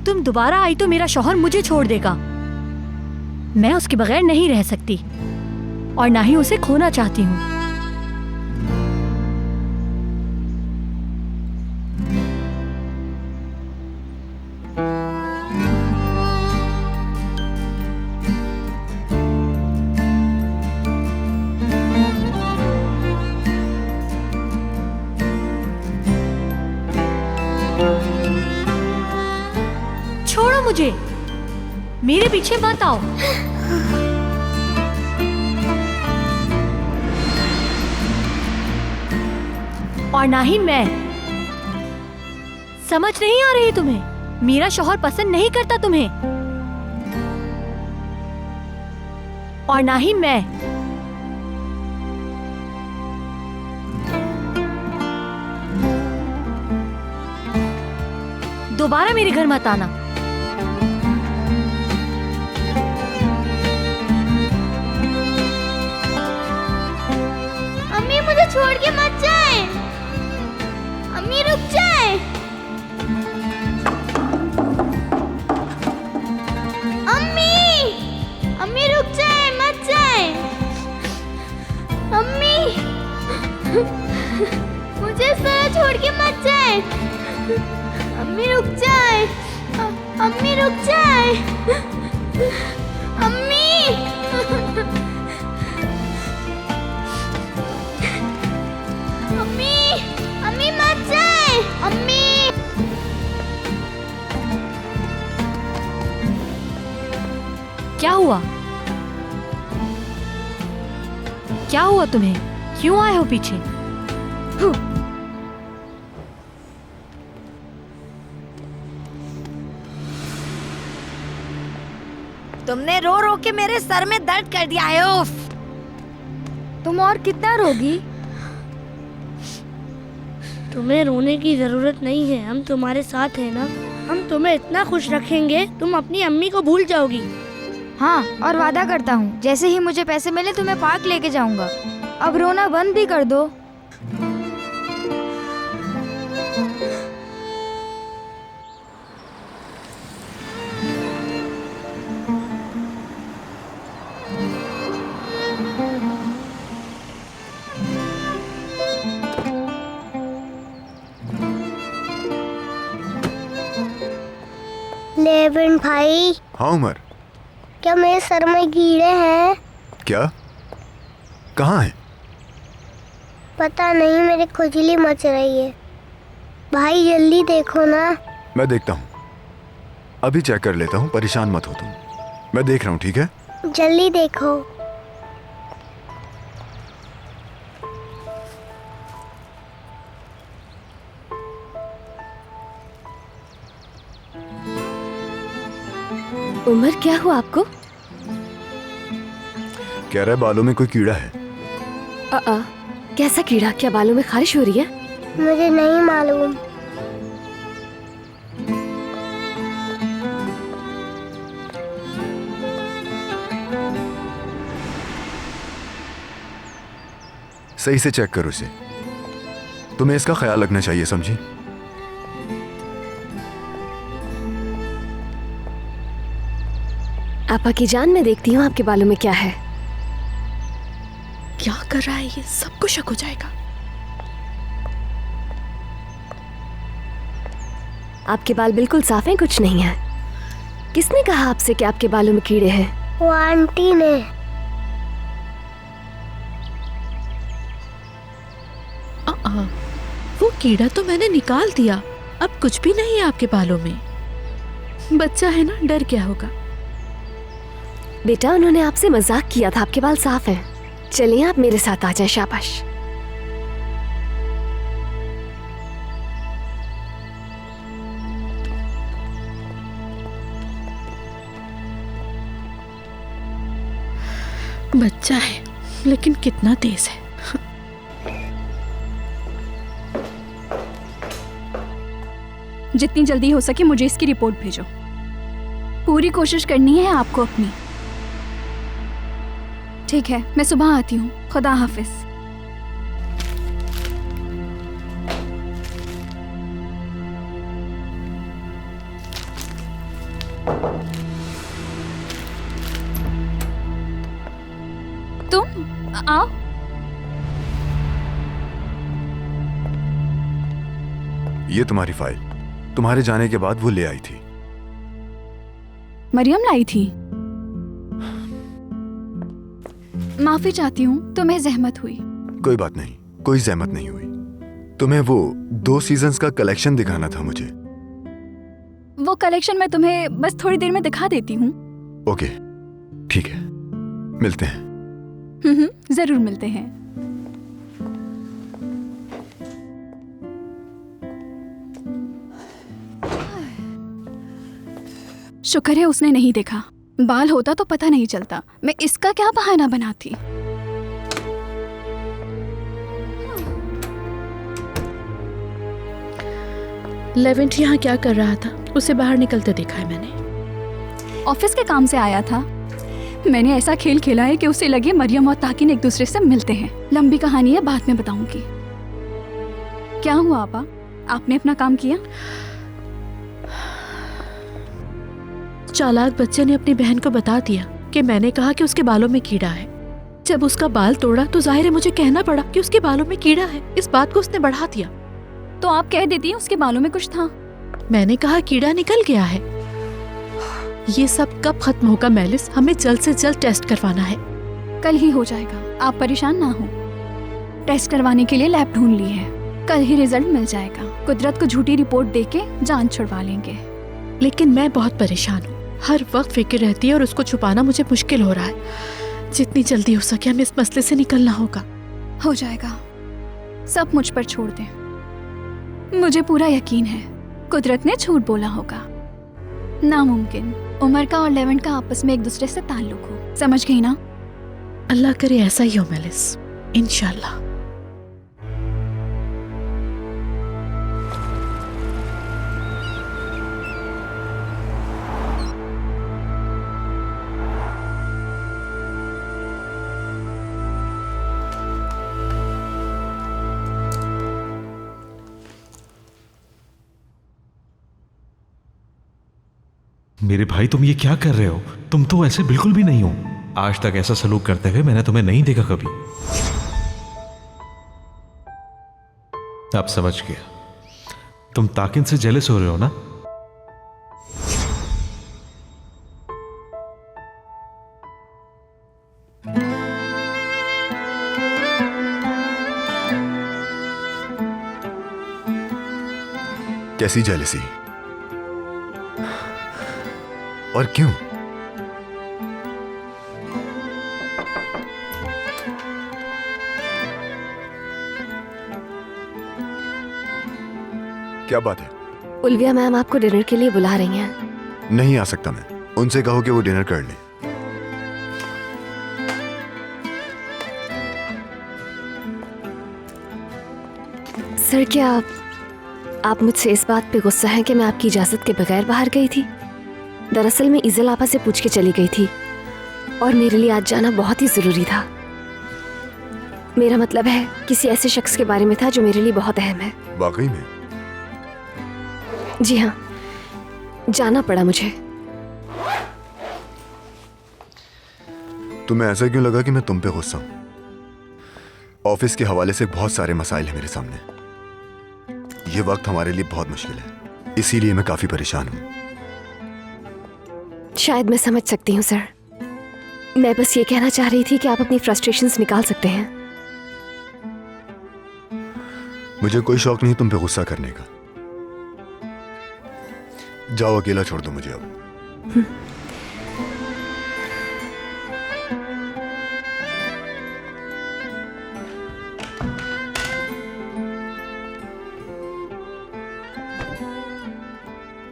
तुम दोबारा आई तो मेरा शौहर मुझे छोड़ देगा। मैं उसके बगैर नहीं रह सकती और ना ही उसे खोना चाहती हूँ। छोड़ो मुझे, मेरे पीछे मत आओ। और ना ही मैं। समझ नहीं आ रही तुम्हें? मेरा शौहर पसंद नहीं करता तुम्हें और ना ही मैं। दोबारा मेरे घर मत आना।
अम्मी मुझे छोड़ के मत जाए। अम्मी रुक जाए। अम्मी, अम्मी रुक जाए, मत जाए। अम्मी, मुझे इस तरह छोड़ के मत जाए। अम्मी रुक जाए। अम्मी रुक जाए। अम्मी। अम्मी, अम्मी मत जाए। अम्मी।
क्या हुआ? क्या हुआ तुम्हें? क्यों आए हो पीछे?
तुमने रो रो के मेरे सर में दर्द कर दिया है। उफ।
तुम और कितना रोगी?
तुम्हें रोने की जरूरत नहीं है, हम तुम्हारे साथ हैं ना। हम तुम्हें इतना खुश रखेंगे तुम अपनी अम्मी को भूल जाओगी।
हाँ, और वादा करता हूँ जैसे ही मुझे पैसे मिले तुम्हें पार्क लेके जाऊंगा। अब रोना बंद भी कर दो।
लेविन भाई।
हाँ उमर।
क्या मेरे सर में कीड़े हैं?
क्या? कहाँ है?
पता नहीं, मेरी खुजली मच रही है। भाई जल्दी देखो ना।
मैं देखता हूँ, अभी चेक कर लेता हूँ, परेशान मत हो तुम। मैं देख रहा हूँ, ठीक है?
जल्दी देखो।
उमर, क्या हुआ आपको?
कह रहा है बालों में कोई कीड़ा है।
कैसा कीड़ा? क्या बालों में खारिश हो रही है?
मुझे नहीं मालूम।
सही से चेक करो इसे, तुम्हें इसका ख्याल रखना चाहिए, समझी?
आपा की जान, मैं देखती हूँ आपके बालों में क्या है।
क्या कर रहा है ये? सबको शक हो जाएगा।
आपके बाल बिल्कुल साफ हैं, कुछ नहीं है। किसने कहा आपसे कि आपके बालों में कीड़े हैं?
वो आंटी ने।
वो कीड़ा तो मैंने निकाल दिया, अब कुछ भी नहीं है आपके बालों में। बच्चा है ना, डर क्या होगा।
बेटा, उन्होंने आपसे मजाक किया था, आपके बाल साफ हैं। चलिए आप मेरे साथ आ जाएं, शाबाश।
बच्चा है लेकिन कितना तेज है।
जितनी जल्दी हो सके मुझे इसकी रिपोर्ट भेजो। पूरी कोशिश करनी है आपको अपनी। ठीक है, मैं सुबह आती हूँ। खुदा हाफिज। तुम आओ।
ये तुम्हारी फाइल, तुम्हारे जाने के बाद वो ले आई थी।
मरियम लाई थी। माफी चाहती हूँ, तुम्हें जहमत हुई।
कोई बात नहीं, कोई जहमत नहीं हुई। तुम्हें वो 2 सीजन्स का कलेक्शन दिखाना था मुझे।
वो कलेक्शन मैं तुम्हें बस थोड़ी देर में दिखा देती हूँ।
ओके, ठीक है, मिलते हैं।
जरूर मिलते हैं। शुक्र है उसने नहीं देखा। बाल होता तो पता नहीं चलता। मैं इसका क्या बहाना बनाती।
लेवेंट यहाँ क्या कर रहा था? उसे बाहर निकलते देखा है मैंने।
ऑफिस के काम से आया था। मैंने ऐसा खेल खेला है कि उसे लगे मरियम और ताकिन एक दूसरे से मिलते हैं। लंबी कहानी है, बाद में बताऊंगी। क्या हुआ आपा? आपने अपना काम किया?
चालाक बच्चे ने अपनी बहन को बता दिया कि मैंने कहा कि उसके बालों में कीड़ा है। जब उसका बाल तोड़ा तो जाहिर है मुझे कहना पड़ा कि उसके बालों में कीड़ा है। इस बात को उसने बढ़ा दिया।
तो आप कह देती उसके बालों में कुछ था।
मैंने कहा कीड़ा निकल गया है। ये सब कब खत्म होगा मेलिस? हमें जल्द से जल्द टेस्ट करवाना है।
कल ही हो जाएगा, आप परेशान ना हो। टेस्ट करवाने के लिए लैब ढूंढ ली है। कल ही रिजल्ट मिल जाएगा। कुदरत को झूठी रिपोर्ट देके जान छुड़वा लेंगे।
लेकिन मैं बहुत परेशान हूँ। हर वक्त फिक्र रहती है और उसको छुपाना मुझे मुश्किल हो रहा है। जितनी जल्दी हो सके हमें इस मसले से निकलना होगा।
हो जाएगा। सब मुझ पर छोड़ दें। मुझे पूरा यकीन है कुदरत ने झूठ बोला होगा। नामुमकिन उमर का और लेवेंट का आपस में एक दूसरे से ताल्लुक हो। समझ गई ना?
अल्लाह करे ऐसा ही हो मेलिस, इंशाल्लाह।
मेरे भाई, तुम ये क्या कर रहे हो? तुम तो ऐसे बिल्कुल भी नहीं हो। आज तक ऐसा सलूक करते हुए मैंने तुम्हें नहीं देखा कभी। अब समझ गया, तुम ताकिन से जेलस हो रहे हो ना?
कैसी जेलसी? और क्यों? क्या बात है?
उल्विया मैम आपको डिनर के लिए बुला रही हैं।
नहीं आ सकता मैं। उनसे कहो कि वो डिनर कर लें।
सर, क्या आप मुझसे इस बात पे गुस्सा हैं कि मैं आपकी इजाजत के बगैर बाहर गई थी? दरअसल मैं इज़ल आपा से पूछ के चली गई थी और मेरे लिए आज जाना बहुत ही ज़रूरी था। मेरा मतलब है किसी ऐसे शख्स के बारे में था जो मेरे लिए बहुत अहम है।
वाकई में?
जी हाँ, जाना पड़ा मुझे।
तुम्हें ऐसा क्यों लगा कि मैं तुम पे गुस्सा हूं? ऑफिस के हवाले से बहुत सारे मसाइल हैं मेरे सामने। ये वक्त हमारे लिए बहुत मुश्किल है, इसीलिए मैं काफी परेशान हूं।
शायद मैं समझ सकती हूँ सर। मैं बस ये कहना चाह रही थी कि आप अपनी फ्रस्ट्रेशंस निकाल सकते हैं।
मुझे कोई शौक नहीं तुम पे गुस्सा करने का। जाओ, अकेला छोड़ दो मुझे अब।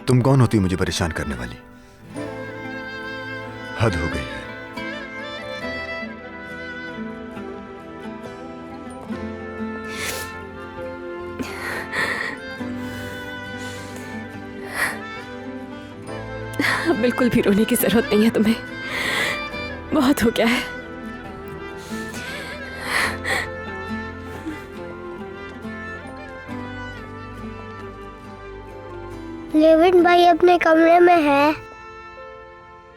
तुम कौन होती मुझे परेशान करने वाली? हद हो गई है।
बिल्कुल भी रोने की जरूरत नहीं है तुम्हें, बहुत हो गया है।
लेविन भाई अपने कमरे में है।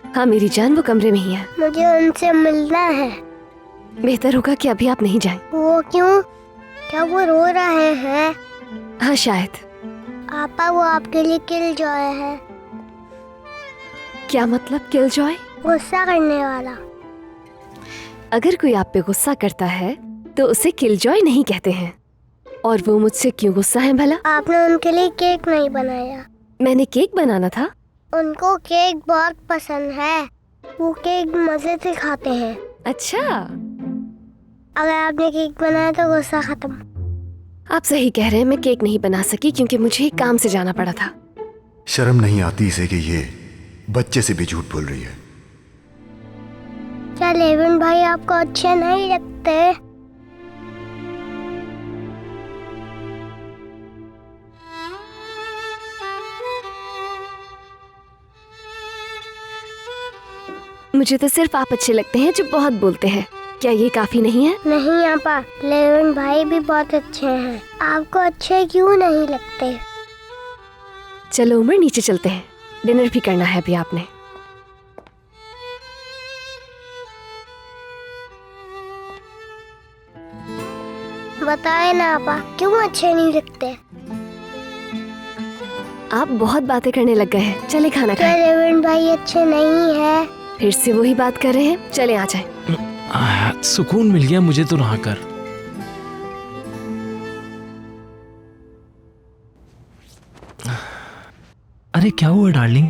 हाँ मेरी जान, वो कमरे में ही है।
मुझे उनसे मिलना है।
बेहतर होगा कि अभी आप नहीं जाएं।
वो क्यों? क्या वो रो रहे हैं?
हाँ शायद।
आपा वो आपके लिए किल जॉय है।
क्या मतलब किल जॉय?
गुस्सा करने वाला।
अगर कोई आप पे गुस्सा करता है तो उसे किल जॉय नहीं कहते हैं। और वो मुझसे क्यों गुस्सा है भला?
आपने उनके लिए केक नहीं बनाया।
मैंने केक बनाना था।
उनको केक बहुत पसंद है, वो केक मजे से खाते हैं।
अच्छा,
अगर आपने केक बनाया तो गुस्सा खत्म।
आप सही कह रहे हैं, मैं केक नहीं बना सकी क्योंकि मुझे काम से जाना पड़ा था।
शर्म नहीं आती इसे कि ये बच्चे से भी झूठ बोल रही है।
क्या लेविन भाई आपको अच्छे नहीं लगते?
मुझे तो सिर्फ आप अच्छे लगते हैं जो बहुत बोलते हैं। क्या ये काफी नहीं है?
नहीं आपा, लेविन भाई भी बहुत अच्छे हैं। आपको अच्छे क्यों नहीं लगते?
चलो उमर, नीचे चलते हैं, डिनर भी करना है अभी आपने।
बताए ना आपा, क्यों अच्छे नहीं लगते?
आप बहुत बातें करने लग गए हैं, चले खाना
क्या
खाएं।
लेविन भाई अच्छे नहीं है?
फिर से वही बात कर रहे हैं, चले आ जाएं।
सुकून मिल गया मुझे तो नहाकर। अरे क्या हुआ डार्लिंग,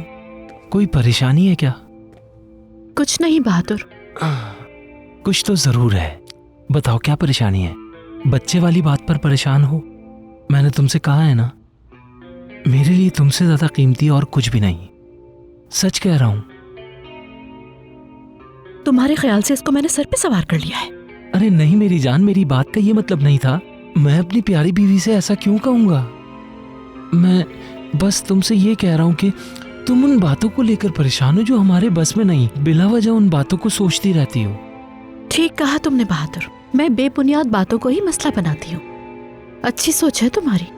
कोई परेशानी है क्या?
कुछ नहीं बहादुर।
कुछ तो जरूर है, बताओ क्या परेशानी है? बच्चे वाली बात पर परेशान हो? मैंने तुमसे कहा है ना, मेरे लिए तुमसे ज्यादा कीमती और कुछ भी नहीं। सच कह रहा हूं।
तुम्हारे ख्याल से इसको मैंने सर पे सवार कर लिया है?
अरे नहीं मेरी जान, मेरी बात का ये मतलब नहीं था। मैं अपनी प्यारी बीवी से ऐसा क्यों कहूंगा? मैं बस तुमसे ये कह रहा हूं कि तुम उन बातों को लेकर परेशान हो जो हमारे बस में नहीं, बिला वजह उन बातों को सोचती रहती हो।
ठीक कहा तुमने बहादुर, मैं बेबुनियाद बातों को ही मसला बनाती हूँ। अच्छी सोच है तुम्हारी।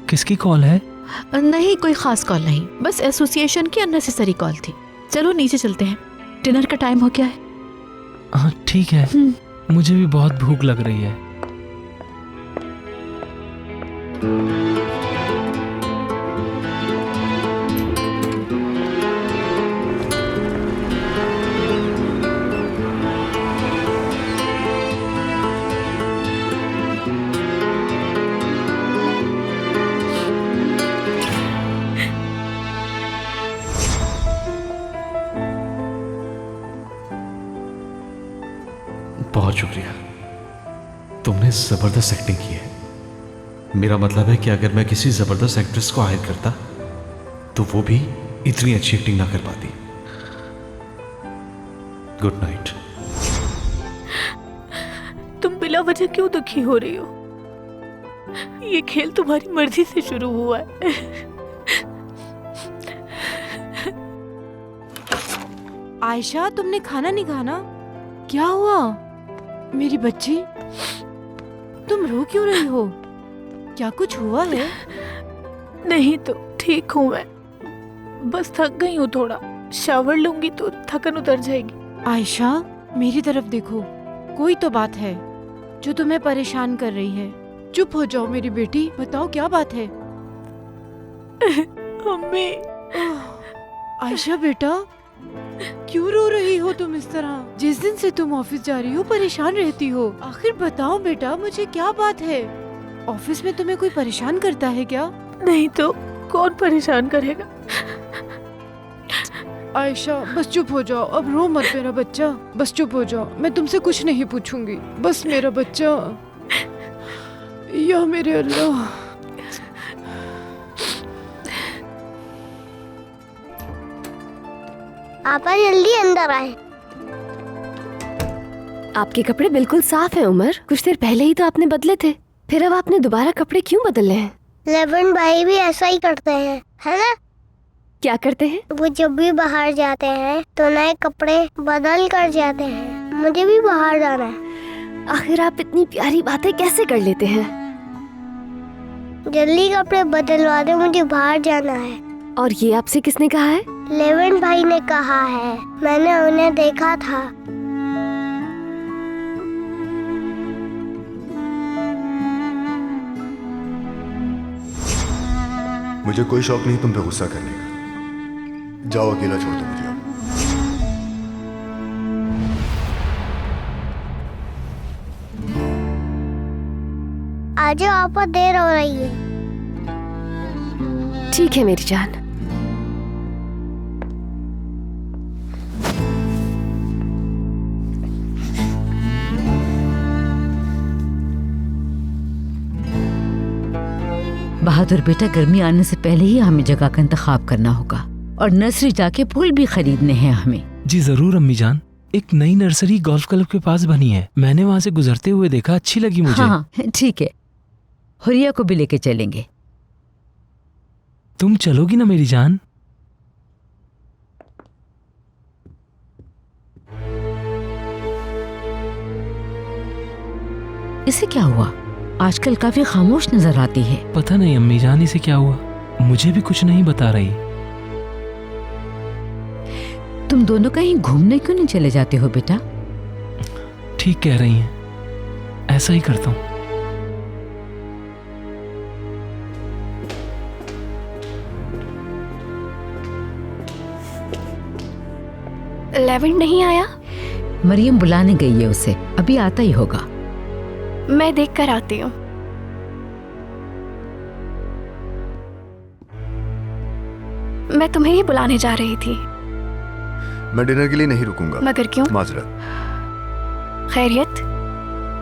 किसकी कॉल है?
नहीं कोई खास कॉल नहीं, बस एसोसिएशन की अननेसेसरी कॉल थी। चलो नीचे चलते हैं, डिनर का टाइम हो गया है।
हाँ ठीक है, मुझे भी बहुत भूख लग रही है।
बहुत शुक्रिया, तुमने जबरदस्त एक्टिंग की है। मेरा मतलब है कि अगर मैं किसी जबरदस्त एक्ट्रेस को हायर करता तो वो भी इतनी अच्छी एक्टिंग ना कर पाती। Good night.
तुम बिला वजह क्यों दुखी हो रही हो? ये खेल तुम्हारी मर्जी से शुरू हुआ है।
आयशा, तुमने खाना नहीं खाना? क्या हुआ मेरी बच्ची? तुम रो क्यों रही हो? क्या कुछ हुआ है?
नहीं तो ठीक हूँ मैं, बस थक गई हूँ थोड़ा। शावर लूंगी तो थकन उतर जाएगी।
आयशा, मेरी तरफ देखो, कोई तो बात है जो तुम्हें परेशान कर रही है। चुप हो जाओ मेरी बेटी, बताओ क्या बात है?
अम्मी।
आयशा बेटा, क्यों रो रही हो तुम इस तरह? जिस दिन से तुम ऑफिस जा रही हो परेशान रहती हो। आखिर बताओ बेटा, मुझे क्या बात है? ऑफिस में तुम्हें कोई परेशान करता है क्या?
नहीं तो कौन परेशान करेगा?
आयशा बस चुप हो जाओ, अब रो मत मेरा बच्चा, बस चुप हो जाओ। मैं तुमसे कुछ नहीं पूछूंगी, बस मेरा बच्चा। या मेरे अल्लाह।
आपा जल्दी अंदर आए।
आपके कपड़े बिल्कुल साफ हैं उमर। कुछ देर पहले ही तो आपने बदले थे, फिर अब आपने दोबारा कपड़े क्यों बदल रहे हैं?
लेवन भाई भी ऐसा ही करते हैं, है ना?
क्या करते हैं?
वो जब भी बाहर जाते हैं तो नए कपड़े बदल कर जाते हैं। मुझे भी बाहर जाना है।
आखिर आप इतनी प्यारी बातें कैसे कर लेते हैं?
जल्दी कपड़े बदलवा दे, मुझे बाहर जाना है।
और ये आपसे किसने कहा है?
लेवन भाई ने कहा है, मैंने उन्हें देखा था।
मुझे कोई शौक नहीं तुम पे गुस्सा करने का। जाओ, अकेला छोड़ दो मुझे अब।
आज आपा देर हो रही है।
ठीक है मेरी जान।
बहादुर बेटा, गर्मी आने से पहले ही हमें जगह का इंतखाब करना होगा और नर्सरी जाके फूल भी खरीदने हैं हमें।
जी जरूर अम्मी जान। एक नई नर्सरी गोल्फ क्लब के पास बनी है, मैंने वहाँ से गुजरते हुए देखा, अच्छी लगी मुझे।
हाँ ठीक है, हुरिया को भी लेके चलेंगे।
तुम चलोगी ना मेरी जान?
इसे क्या हुआ? आजकल काफी खामोश नजर आती है।
पता नहीं अम्मी जान इसे क्या हुआ, मुझे भी कुछ नहीं बता रही।
तुम दोनों कहीं घूमने क्यों नहीं चले जाते हो बेटा?
ठीक कह रही हैं, ऐसा ही करता हूँ।
लेवन नहीं आया?
मरियम बुलाने गई है उसे, अभी आता ही होगा।
मैं देख कर आती हूँ। मैं तुम्हें ही बुलाने जा रही थी।
मैं डिनर के लिए नहीं रुकूंगा।
मगर क्यों?
माजरत।
खैरियत?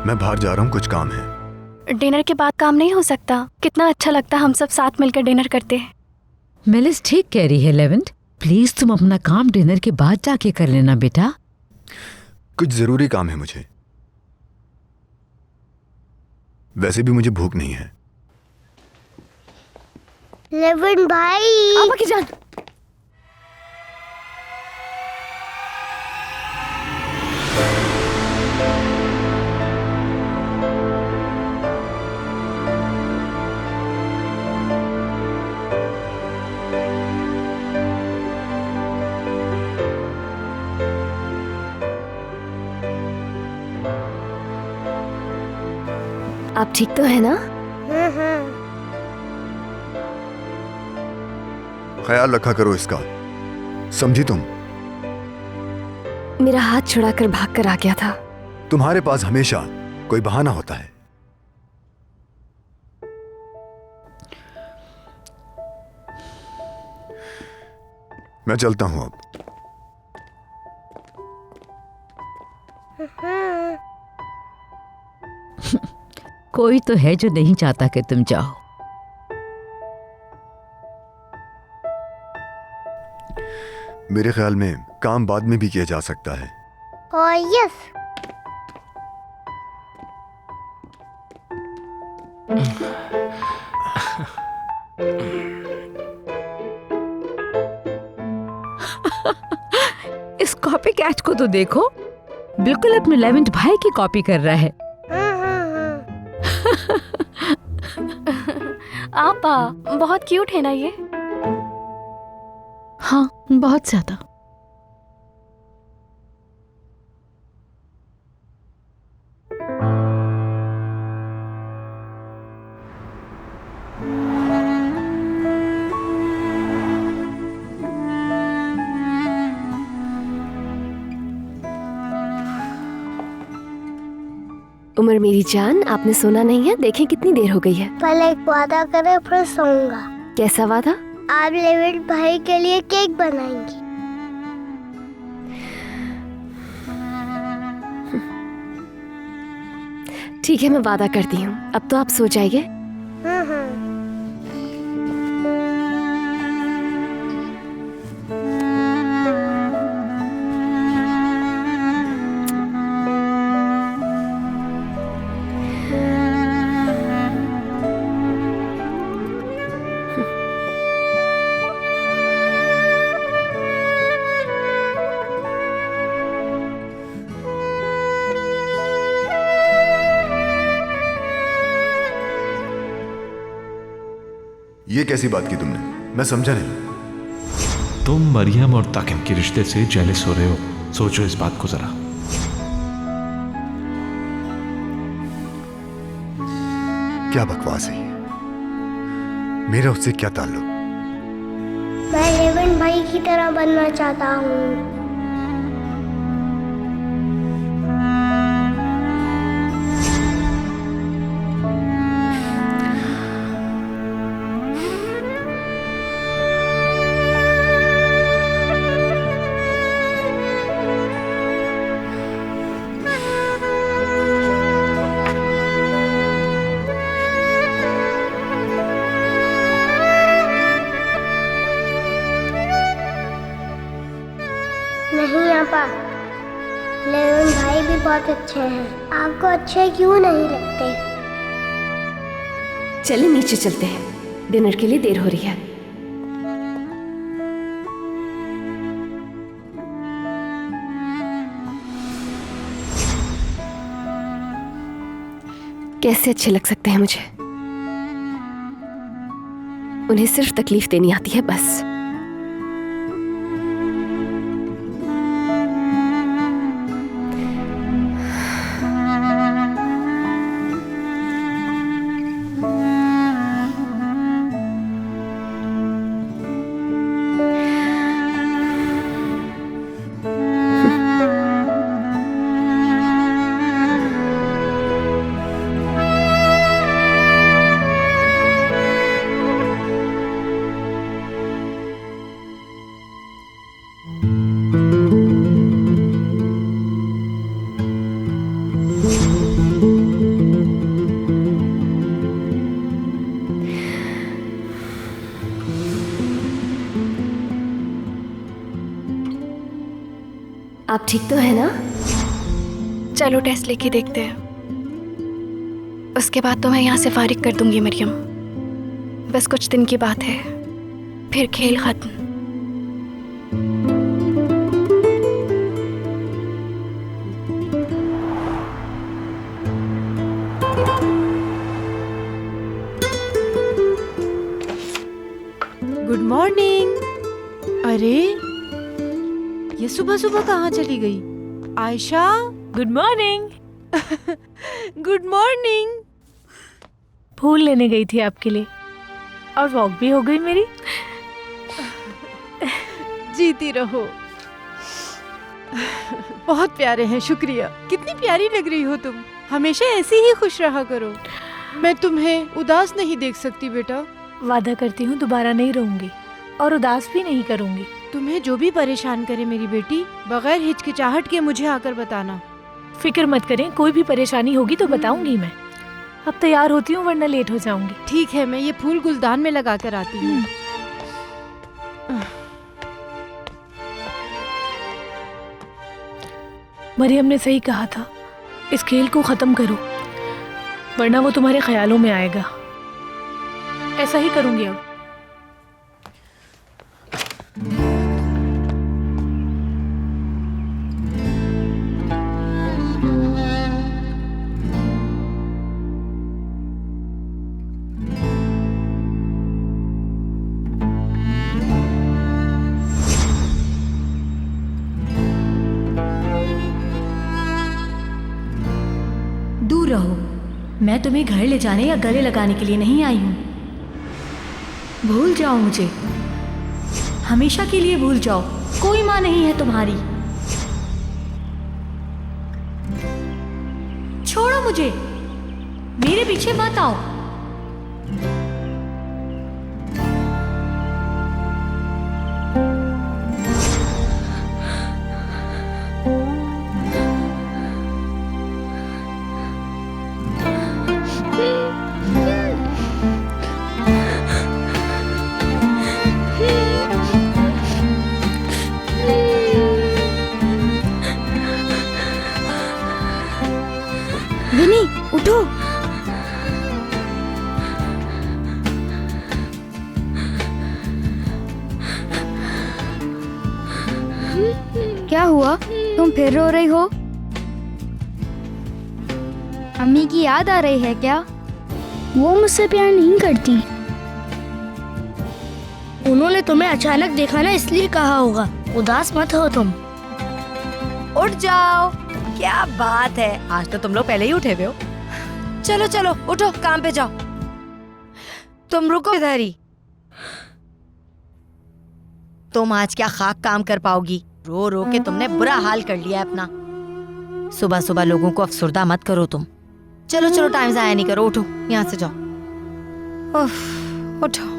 मैं बाहर जा रहा हूँ, कुछ काम है।
डिनर के बाद काम नहीं हो सकता? कितना अच्छा लगता हम सब साथ मिलकर डिनर करते हैं।
मेलिस ठीक कह रही है लेवेंट, प्लीज तुम अपना काम डिनर के बाद जाके कर लेना बेटा।
कुछ जरूरी काम है मुझे, वैसे भी मुझे भूख नहीं है।
लेवन भाई।
आपा की जान। आप ठीक तो है ना?
ख्याल रखा करो इसका, समझी तुम?
मेरा हाथ छुड़ाकर भागकर आ गया था।
तुम्हारे पास हमेशा कोई बहाना होता है। मैं चलता हूं अब।
कोई तो है जो नहीं चाहता कि तुम जाओ।
मेरे ख्याल में काम बाद में भी किया जा सकता है।
यस।
इस कॉपी कैट को तो देखो, बिल्कुल अपने लेवेंट भाई की कॉपी कर रहा है।
आपा बहुत क्यूट है ना ये?
हाँ, बहुत ज्यादा।
उमर मेरी जान, आपने सोना नहीं है? देखें कितनी देर हो गई है।
पहले एक वादा करें फिर सोऊंगा।
कैसा वादा?
आप लेवेंट भाई के लिए केक बनाएंगी।
ठीक है, मैं वादा करती हूँ। अब तो आप सो जाइए।
ये कैसी बात की तुमने? मैं समझा नहीं।
तुम मरियम और ताकिम के रिश्ते से जेलस हो रहे हो, सोचो इस बात को जरा।
क्या बकवास है ये? मेरा उससे क्या ताल्लुक?
मैं लेवन भाई की तरह बनना चाहता हूँ। नहीं आपा, लेवन भाई भी बहुत अच्छे हैं। आपको अच्छे क्यों नहीं लगते?
चलिए नीचे चलते हैं, डिनर के लिए देर हो रही है। कैसे अच्छे लग सकते हैं मुझे? उन्हें सिर्फ तकलीफ देनी आती है बस। आप ठीक तो है ना?
चलो टेस्ट लेके देखते हैं, उसके बाद तो मैं यहाँ से फारिग कर दूंगी मरियम। बस कुछ दिन की बात है, फिर खेल खत्म।
Good morning. अरे ये सुबह सुबह कहाँ चली गई? Ayesha,
good morning.
Good morning.
फूल लेने गई थी आपके लिए, और वॉक भी हो गई मेरी।
जीती रहो। बहुत प्यारे हैं, शुक्रिया। कितनी प्यारी लग रही हो तुम। हमेशा ऐसी ही खुश रहा करो। मैं तुम्हें उदास नहीं देख सकती बेटा।
वादा करती हूँ दोबारा नहीं रहूंगी और उदास भी नहीं करूंगी।
तुम्हें जो भी परेशान करे मेरी बेटी, बगैर हिचकिचाहट के मुझे आकर बताना।
फिक्र मत करें, कोई भी परेशानी होगी तो बताऊंगी मैं। अब तैयार होती हूँ वरना लेट हो जाऊंगी।
ठीक है, मैं ये फूल गुलदान में लगा कर आती हूँ।
मरियम ने सही कहा था, इस खेल को खत्म करो वरना वो तुम्हारे ख्यालों में आएगा। ऐसा ही करूंगी अब।
दूर रहो, मैं तुम्हें घर ले जाने या गले लगाने के लिए नहीं आई हूँ। भूल जाओ मुझे, हमेशा के लिए भूल जाओ। कोई माँ नहीं है तुम्हारी। छोड़ो मुझे, मेरे पीछे मत आओ।
विनी, उठो।
क्या हुआ? तुम फिर रो रही हो? अम्मी की याद आ रही है क्या?
वो मुझसे प्यार नहीं करती। उन्होंने तुम्हें अचानक देखा ना, इसलिए कहा होगा। उदास मत हो तुम।
उठ जाओ। क्या बात है, आज तो तुम लोग पहले ही उठे हुए हो। चलो चलो उठो, काम पे जाओ। तुम रुको इधर ही। तुम आज क्या खाक काम कर पाओगी? रो रो के तुमने बुरा हाल कर लिया है अपना। सुबह सुबह लोगों को अफसुर्दा मत करो तुम। चलो चलो, टाइम ज़ाया नहीं करो, उठो यहाँ से जाओ। उफ, उठो।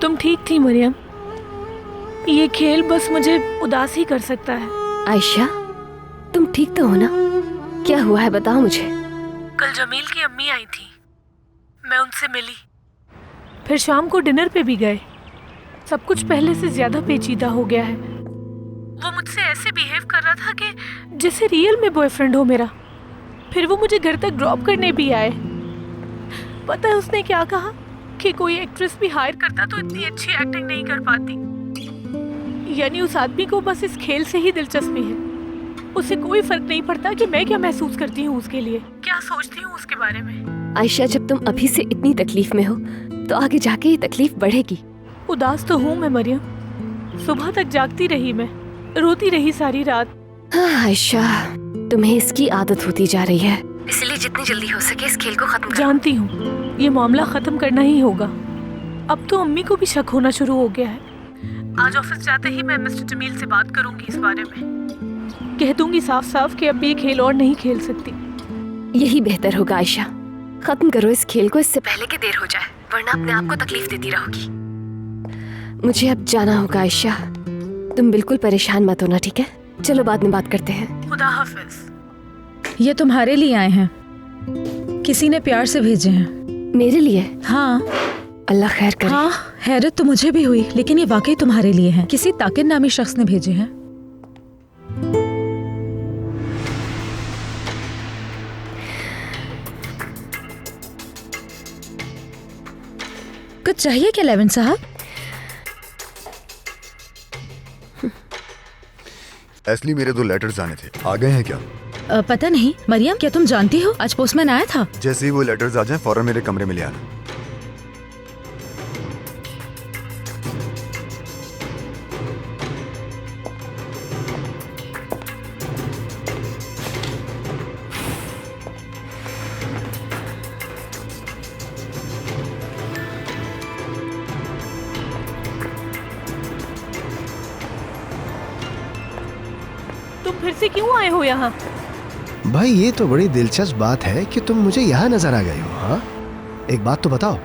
तुम ठीक थी मरियम। ये खेल बस मुझे उदास ही कर सकता है।
आयशा, तुम ठीक तो हो ना? क्या हुआ है बताओ मुझे।
कल जमील की अम्मी आई थी, मैं उनसे मिली, फिर शाम को डिनर पे भी गए। सब कुछ पहले से ज्यादा पेचीदा हो गया है। वो मुझसे ऐसे बिहेव कर रहा था कि जैसे रियल में बॉयफ्रेंड हो मेरा। फिर वो मुझे घर तक ड्रॉप करने भी आए। पता है उसने क्या कहा? कि कोई एक्ट्रेस भी हायर करता तो इतनी अच्छी एक्टिंग नहीं कर पाती। यानी उस आदमी को बस इस खेल से ही दिलचस्पी है। उसे कोई फर्क नहीं पड़ता कि मैं क्या महसूस करती हूँ उसके लिए, क्या सोचती हूँ उसके बारे में।
आयशा, जब तुम अभी से इतनी तकलीफ में हो तो आगे जाके ये तकलीफ बढ़ेगी।
उदास तो हूँ मैं मरियम, सुबह तक जागती रही, मैं रोती रही सारी रात।
हाँ आयशा, तुम्हें इसकी आदत होती जा रही है, इसलिए जितनी जल्दी हो सके इस खेल को खत्म करो।
जानती हूँ ये मामला खत्म करना ही होगा। अब तो अम्मी को भी शक होना शुरू हो गया है। आज ऑफिस जाते ही मैं मिस्टर जमील से बात करूंगी इस बारे में। कह दूंगी साफ साफ कि अब ये खेल और नहीं खेल सकती।
यही बेहतर होगा आयशा, खत्म करो इस खेल को इससे पहले कि देर हो जाए, वरना अपने आप को तकलीफ देती रहोगी। मुझे अब जाना होगा आयशा, तुम बिल्कुल परेशान मत होना, ठीक है? चलो बाद में बात करते हैं।
खुदा हाफिज।
ये तुम्हारे लिए आए हैं, किसी ने प्यार से भेजे हैं।
मेरे लिए?
हाँ।
अल्लाह खैर करे।
हाँ, हैरत तो मुझे भी हुई, लेकिन ये वाकई तुम्हारे लिए हैं। किसी ताकिर नामी शख्स ने भेजे हैं। कुछ चाहिए क्या लेवन साहब?
एस्ली, मेरे 2 लेटर्स आने थे, आ गए हैं क्या?
पता नहीं। मरियम, क्या तुम जानती हो आज पोस्टमैन आया था?
जैसे ही वो लेटर्स आ जाएं फौरन मेरे कमरे में ले आना।
तुम फिर से क्यों आए हो यहाँ?
भाई ये तो बड़ी दिलचस्प बात है कि तुम मुझे यहाँ नजर आ गए हो। हाँ, एक बात तो बताओ,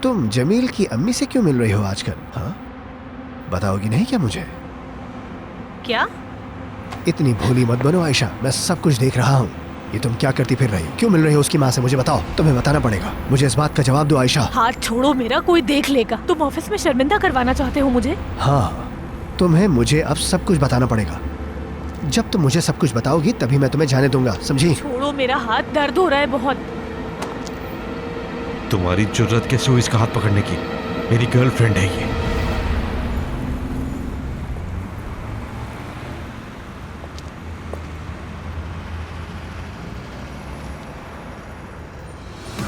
तुम जमील की अम्मी से क्यों मिल रही हो आजकल? हाँ, बताओगी नहीं क्या मुझे?
क्या?
इतनी भोली मत बनो आयशा, मैं सब कुछ देख रहा हूँ। ये तुम क्या करती फिर रही हो? क्यों मिल रही हो उसकी माँ से? मुझे बताओ, तुम्हें बताना पड़ेगा। मुझे इस बात का जवाब दो आयशा।
हाथ छोड़ो मेरा, कोई देख लेगा। तुम ऑफिस में शर्मिंदा करवाना चाहते हो मुझे?
हाँ, तुम्हें मुझे अब सब कुछ बताना पड़ेगा। जब तुम मुझे सब कुछ बताओगी तभी मैं तुम्हें जाने दूंगा, समझी?
छोड़ो मेरा हाथ, दर्द हो रहा है बहुत।
तुम्हारी जुर्रत कैसे हुई इसका हाथ पकड़ने की? मेरी गर्लफ्रेंड है ये।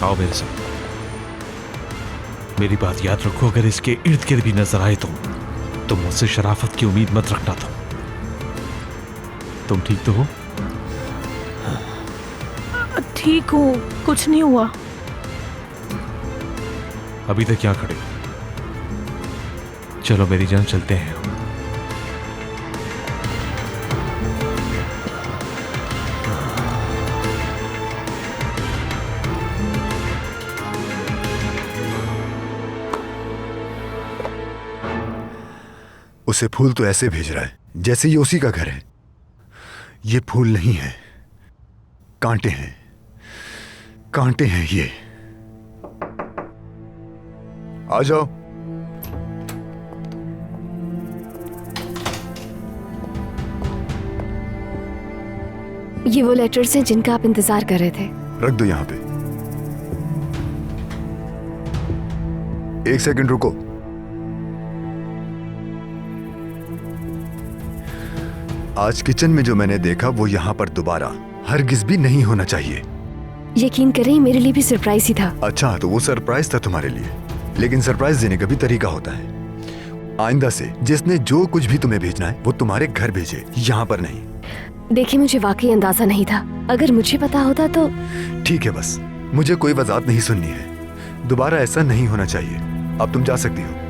आओ मेरे साथ। मेरी बात याद रखो, अगर इसके इर्द गिर्द भी नजर आए तुम मुझसे शराफत की उम्मीद मत रखना। तुम ठीक तो हो?
ठीक हूँ, कुछ नहीं हुआ।
अभी तक क्या खड़े? चलो मेरी जान, चलते हैं।
से फूल तो ऐसे भेज रहा है जैसे ये उसी का घर है। ये फूल नहीं है, कांटे हैं, कांटे हैं ये। आ जाओ।
ये वो लेटर्स हैं जिनका आप इंतजार कर रहे थे।
रख दो यहां पे। एक सेकंड रुको। आज किचन में जो मैंने देखा वो यहां पर दोबारा हरगिज भी नहीं होना चाहिए।
यकीन करें मेरे लिए भी सरप्राइज ही था।
अच्छा, तो वो सरप्राइज था तुम्हारे लिए, लेकिन सरप्राइज देने का भी तरीका होता है। आइंदा से जिसने जो कुछ भी तुम्हें भेजना है वो तुम्हारे घर भेजे, यहाँ पर नहीं।
देखिए, मुझे वाकई अंदाजा नहीं था। अगर मुझे पता होता तो।
ठीक है, बस मुझे कोई वजाहत नहीं सुननी है। दोबारा ऐसा नहीं होना चाहिए। अब तुम जा सकती हो।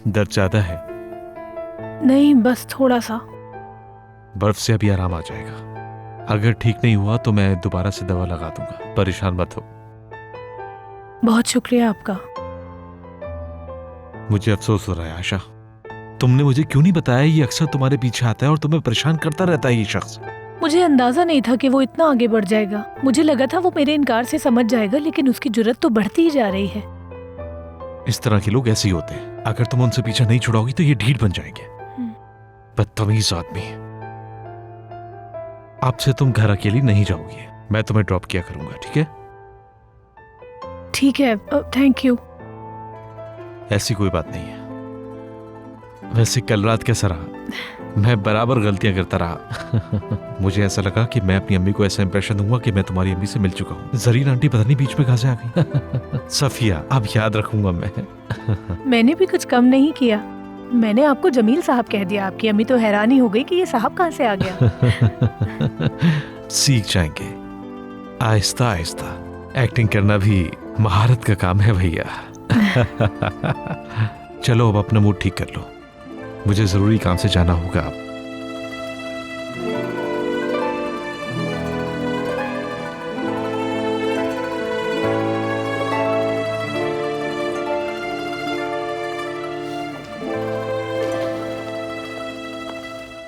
दर्द ज्यादा है?
नहीं, बस थोड़ा सा।
बर्फ से अभी आराम आ जाएगा। अगर ठीक नहीं हुआ तो मैं दोबारा से दवा लगा दूंगा, परेशान मत हो।
बहुत शुक्रिया आपका।
मुझे अफसोस हो रहा है आशा, तुमने मुझे क्यों नहीं बताया? ये अक्सर तुम्हारे पीछे आता है और तुम्हें परेशान करता रहता है ये शख्स।
मुझे अंदाजा नहीं था कि वो इतना आगे बढ़ जाएगा। मुझे लगा था वो मेरे इनकार से समझ जाएगा, लेकिन उसकी जुर्रत तो बढ़ती ही जा रही है।
इस तरह के लोग ऐसे ही होते हैं। अगर तुम उनसे पीछा नहीं छुड़ाओगी तो ये ढीठ बन जाएंगे। बदतमीज आदमी। अब से तुम घर अकेली नहीं जाओगी, मैं तुम्हें ड्रॉप किया करूंगा, ठीक है?
ठीक है, थैंक यू।
ऐसी कोई बात नहीं है। वैसे कल रात कैसा रहा? मैं बराबर गलतियां करता रहा। मुझे ऐसा लगा कि मैं अपनी अम्मी को ऐसा इंप्रेशन दूंगा कि मैं तुम्हारी अम्मी से मिल चुका हूँ। जरीन आंटी पता नहीं बीच में कहां से आ गई। सफिया, अब याद रखूंगा मैं।
मैंने भी कुछ कम नहीं किया। मैंने आपको जमील साहब कह दिया। आपकी अम्मी तो हैरान ही हो गई कि ये साहब कहां से आ गया।
सीख जाएंगे आहिस्ता आहिस्ता। एक्टिंग करना भी महारत का काम है भैया। चलो अब अपना मूड ठीक कर लो, मुझे जरूरी काम से जाना होगा। अब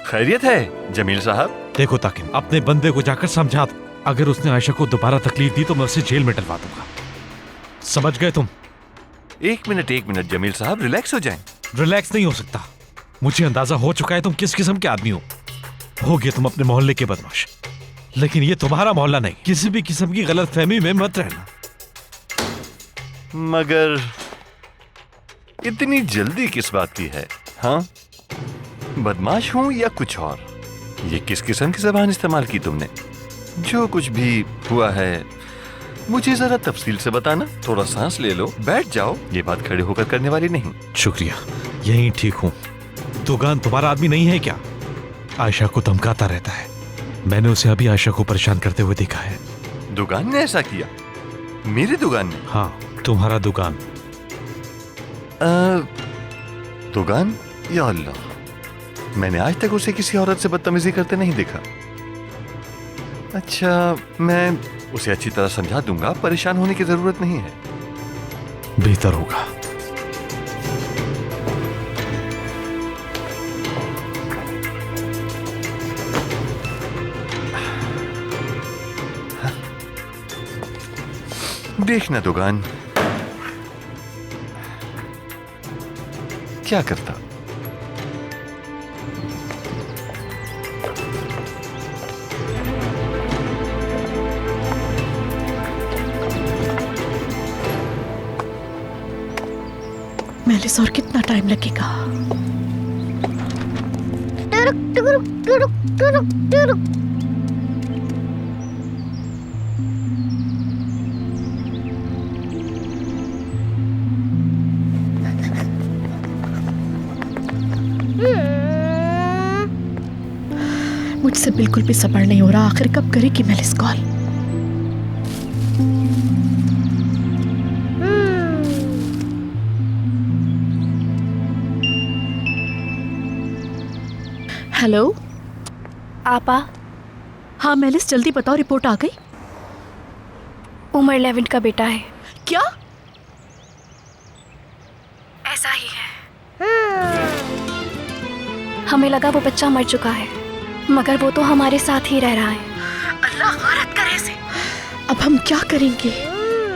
खैरियत है जमील साहब?
देखो ताकिम, अपने बंदे को जाकर समझा दो। अगर उसने आयशा को दोबारा तकलीफ दी तो मैं उसे जेल में डलवा दूंगा। समझ गए तुम?
एक मिनट जमील साहब, रिलैक्स हो जाएं।
रिलैक्स नहीं हो सकता। मुझे अंदाजा हो चुका है तुम किस किस्म के आदमी होगे तुम अपने मोहल्ले के बदमाश, लेकिन ये तुम्हारा मोहल्ला नहीं। किसी भी किस्म की गलत फहमी में मत रहना।
मगर इतनी जल्दी किस बात की है? हाँ, बदमाश हूं या कुछ और? ये किस किस्म की जबान इस्तेमाल की तुमने? जो कुछ भी हुआ है मुझे जरा तफसील से बताना। थोड़ा सांस ले लो, बैठ जाओ। ये बात खड़े होकर करने वाली नहीं।
शुक्रिया, यहीं ठीक हूँ। दुगान तुम्हारा आदमी नहीं है क्या? आयशा को धमकाता रहता है। मैंने उसे अभी आयशा को परेशान करते हुए देखा है।
दुगान ने ऐसा किया? मेरे दुगान ने?
हाँ, तुम्हारा दुगान।
दुगान? या अल्लाह, मैंने आज तक उसे किसी औरत से बदतमीजी करते नहीं देखा। अच्छा, मैं उसे अच्छी तरह समझा दूंगा। परेशान होने की जरूरत नहीं है।
बेहतर होगा।
देखना दुगान क्या करता।
मेलिस, और कितना टाइम लगेगा? मुझसे बिल्कुल भी सब्र नहीं हो रहा। आखिर कब करेगी मेलिस कॉल? हेलो
आपा।
हाँ मेलिस, जल्दी बताओ, रिपोर्ट आ गई?
उमर लेवेंट का बेटा है।
क्या?
ऐसा ही है। हमें लगा वो बच्चा मर चुका है, मगर वो तो हमारे साथ ही रह रहा है।
अल्लाह गारत करे इसे। अब हम क्या करेंगे?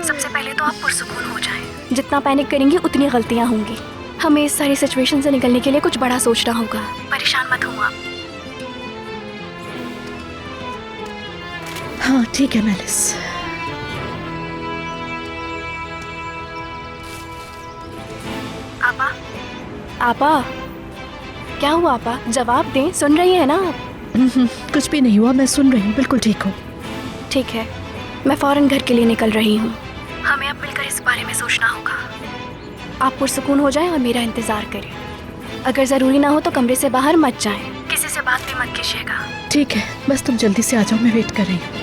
सबसे पहले तो आप पुरसुकून हो जाएं। जितना पैनिक करेंगी उतनी गलतियां होंगी। हमें इस सारी सिचुएशन से निकलने के लिए कुछ बड़ा सोचना होगा। परेशान मत हो आप।
हाँ ठीक है मेलिस।
आपा, आपा, क्या हुआ आपा? जवाब दें, सुन रही है ना आप?
कुछ भी नहीं हुआ, मैं सुन रही हूँ, बिल्कुल ठीक हूँ।
ठीक है, मैं फौरन घर के लिए निकल रही हूँ। हमें अब मिलकर इस बारे में सोचना होगा। आप पुरसुकून हो जाएं और मेरा इंतजार करें। अगर जरूरी ना हो तो कमरे से बाहर मत जाएं। किसी से बात भी मत कीजिएगा।
ठीक है, बस तुम जल्दी से आ जाओ, मैं वेट कर रही हूँ।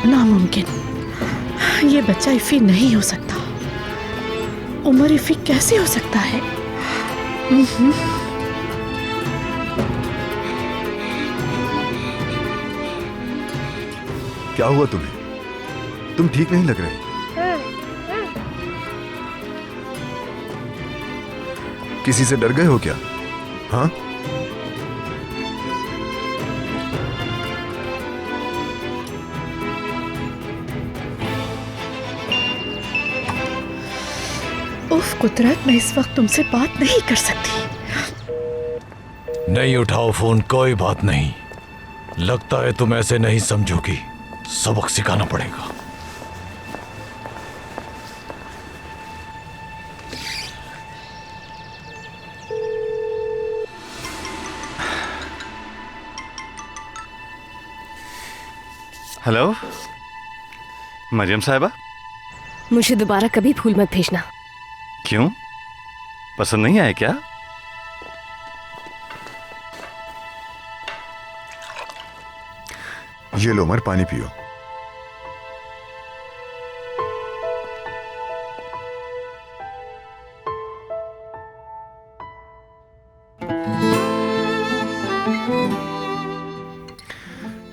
नामुमकिन, ये बच्चा इफ़ी नहीं हो सकता। उमर इफ़ी कैसे हो सकता है?
क्या हुआ तुम्हें? तुम ठीक नहीं लग रहे। किसी से डर गए हो क्या? हाँ?
उफ कुदरत, मैं इस वक्त तुमसे बात नहीं कर सकती।
नहीं उठाओ फोन, कोई बात नहीं। लगता है तुम ऐसे नहीं समझोगी, सबक सिखाना पड़ेगा।
हेलो मरियम साहिबा।
मुझे दोबारा कभी फूल मत भेजना।
क्यों, पसंद नहीं आए क्या?
ये लो उमर, पानी पियो।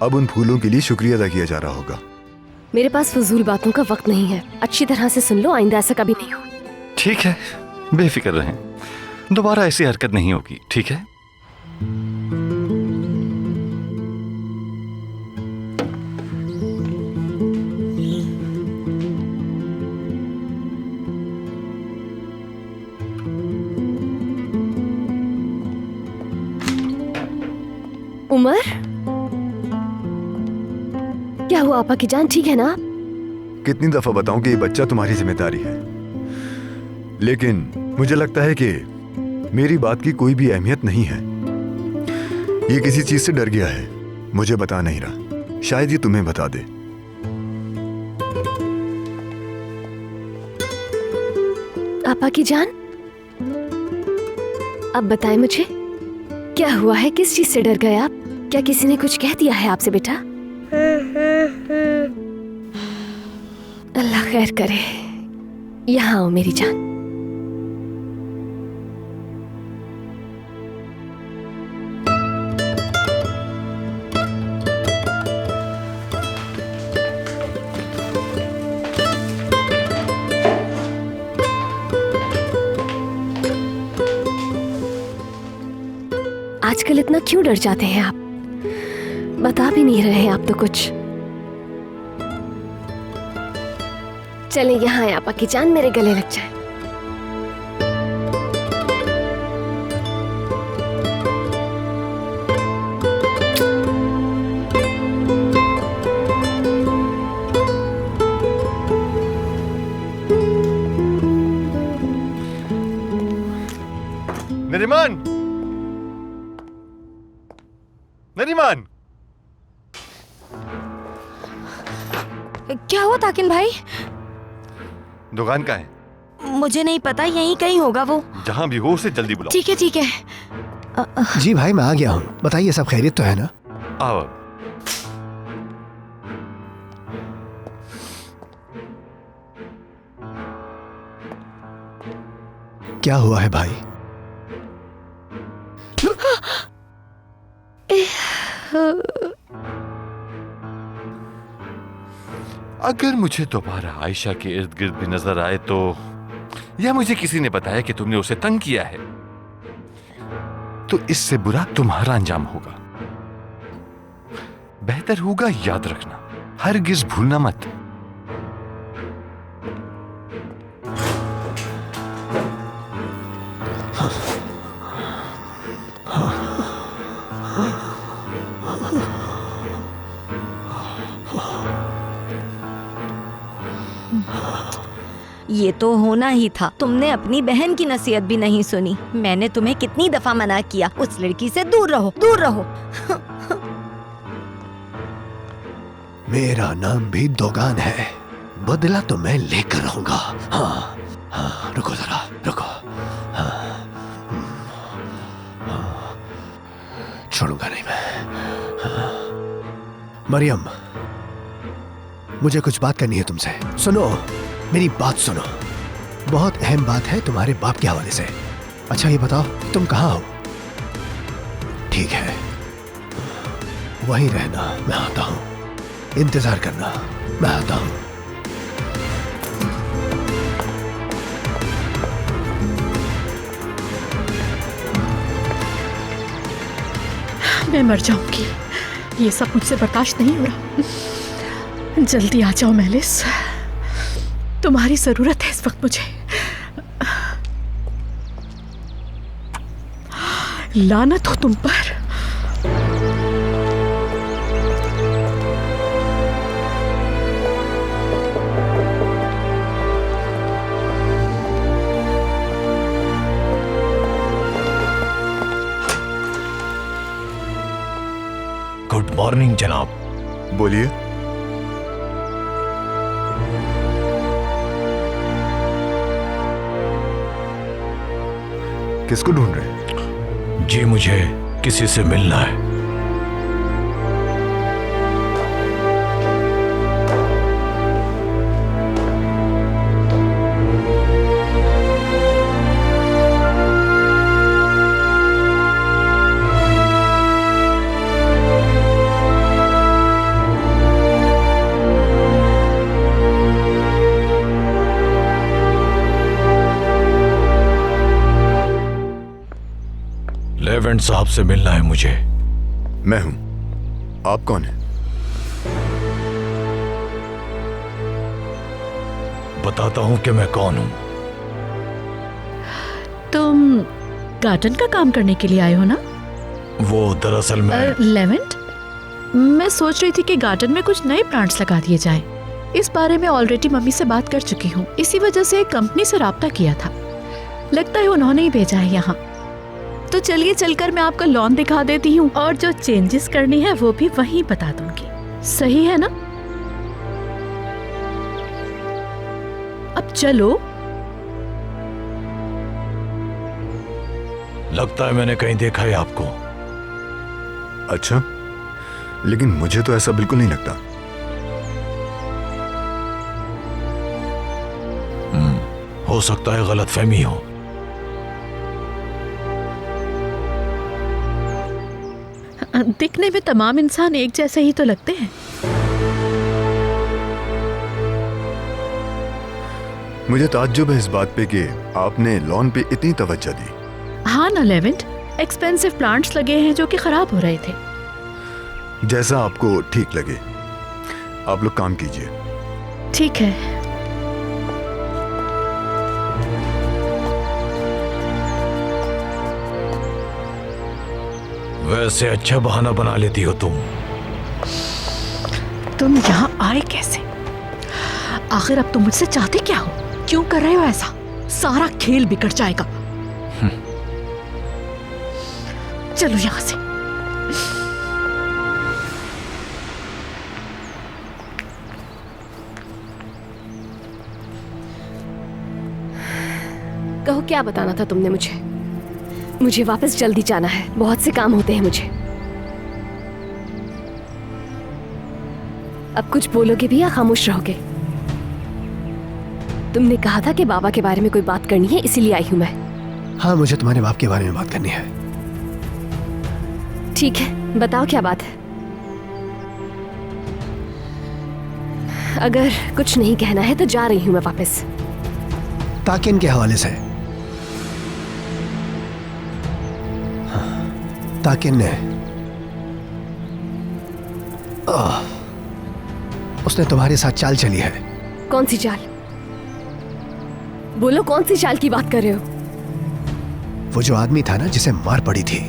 अब उन फूलों के लिए शुक्रिया अदा किया जा रहा होगा।
मेरे पास फजूल बातों का वक्त नहीं है। अच्छी तरह से सुन लो, आइंदा ऐसा कभी नहीं हो।
ठीक है, बेफिक्र रहें, दोबारा ऐसी हरकत नहीं होगी, ठीक है?
उमर, क्या हुआ? आपा की जान ठीक है ना?
कितनी दफा बताऊं कि ये बच्चा तुम्हारी जिम्मेदारी है, लेकिन मुझे लगता है कि मेरी बात की कोई भी अहमियत नहीं है। ये किसी चीज से डर गया है, मुझे बता नहीं रहा। शायद ये तुम्हें बता दे।
आपा की जान, अब बताएं मुझे, क्या हुआ है? किस चीज से डर गए आप? क्या किसी ने कुछ कह दिया है आपसे बेटा? अल्लाह खैर करे। यहाँ आओ मेरी जान। आजकल इतना क्यों डर जाते हैं आप? बता भी नहीं रहे हैं आप तो कुछ। चले यहाँ आए आपा की जान, मेरे गले लग जाए।
नरीमान, नरीमान,
क्या हुआ ताकिन भाई?
दुकान का है?
मुझे नहीं पता, यहीं कहीं होगा वो।
जहां भी हो उसे जल्दी बुलाओ।
ठीक है ठीक है।
जी भाई मैं आ गया हूँ, बताइए सब खैरियत तो है ना?
आओ।
क्या हुआ है भाई?
अगर मुझे दोबारा आयशा के इर्द गिर्द भी नजर आए तो, या मुझे किसी ने बताया कि तुमने उसे तंग किया है, तो इससे बुरा तुम्हारा अंजाम होगा। बेहतर होगा याद रखना, हरगिज भूलना मत।
ये तो होना ही था। तुमने अपनी बहन की नसीहत भी नहीं सुनी। मैंने तुम्हें कितनी दफा मना किया, उस लड़की से दूर रहो, दूर रहो।
मेरा नाम भी दोगान है, बदला तो मैं लेकर रहूंगा। हाँ, हाँ, रुको जरा, रुको। हाँ, छोड़ूंगा नहीं मैं। हाँ। मरियम, मुझे कुछ बात करनी है तुमसे। सुनो, मेरी बात सुनो। बहुत अहम बात है तुम्हारे बाप के हवाले से। अच्छा ये बताओ तुम कहाँ हो? ठीक है, वहीं रहना, मैं आता हूँ। इंतजार करना, मैं आता हूँ।
मैं मर जाऊंगी, ये सब मुझसे बर्दाश्त नहीं हो रहा। जल्दी आ जाओ मेलिस, तुम्हारी जरूरत है इस वक्त मुझे। लानत हो तुम पर।
गुड मॉर्निंग जनाब।
बोलिए। किसको ढूंढ रहे हैं?
जी मुझे किसी से मिलना है। लेवेंट साहब से मिलना है मुझे।
मैं हूं। आप कौन हैं?
बताता हूं कि मैं कौन हूं।
तुम गार्डन का काम करने के लिए आए हो ना?
वो दरअसल मैं
लेवेंट, मैं सोच रही थी कि गार्डन में कुछ नए प्लांट्स लगा दिए जाएं। इस बारे में ऑलरेडी मम्मी से बात कर चुकी हूँ। इसी वजह से एक कंपनी से राब्ता किया था। लगता है उन्होंने ही भेजा है यहाँ। तो चलिए चलकर मैं आपका लॉन दिखा देती हूँ और जो चेंजेस करनी है वो भी वहीं बता दूंगी। सही है ना? अब चलो।
लगता है मैंने कहीं देखा है आपको।
अच्छा, लेकिन मुझे तो ऐसा बिल्कुल नहीं लगता।
हो सकता है गलतफहमी हो।
दिखने में तमाम इंसान एक जैसे ही तो लगते हैं।
मुझे ताज्जुब है इस बात पे कि आपने लॉन पे इतनी तवज्जो दी।
हाँ ना लेवेंट, एक्सपेंसिव प्लांट्स लगे हैं जो कि खराब हो रहे थे।
जैसा आपको ठीक लगे, आप लोग काम कीजिए।
ठीक है।
वैसे अच्छा बहाना बना लेती हो तुम।
तुम यहाँ आए कैसे? आखिर अब तुम मुझसे चाहते क्या हो? क्यों कर रहे हो ऐसा? सारा खेल बिगड़ जाएगा। चलो यहाँ से।
कहो क्या बताना था तुमने मुझे? मुझे वापस जल्दी जाना है, बहुत से काम होते हैं मुझे। अब कुछ बोलोगे भी या खामोश रहोगे? तुमने कहा था कि बाबा के बारे में कोई बात करनी है, इसीलिए आई हूं मैं।
हाँ, मुझे तुम्हारे बाप के बारे में बात करनी है।
ठीक है, बताओ क्या बात है। अगर कुछ नहीं कहना है तो जा रही हूं मैं वापस।
ताकिन के हवाले से। ताकिन ने उसने तुम्हारे साथ चाल चली है।
कौन सी चाल? बोलो, कौन सी चाल की बात कर रहे हो?
वो जो आदमी था ना जिसे मार पड़ी थी,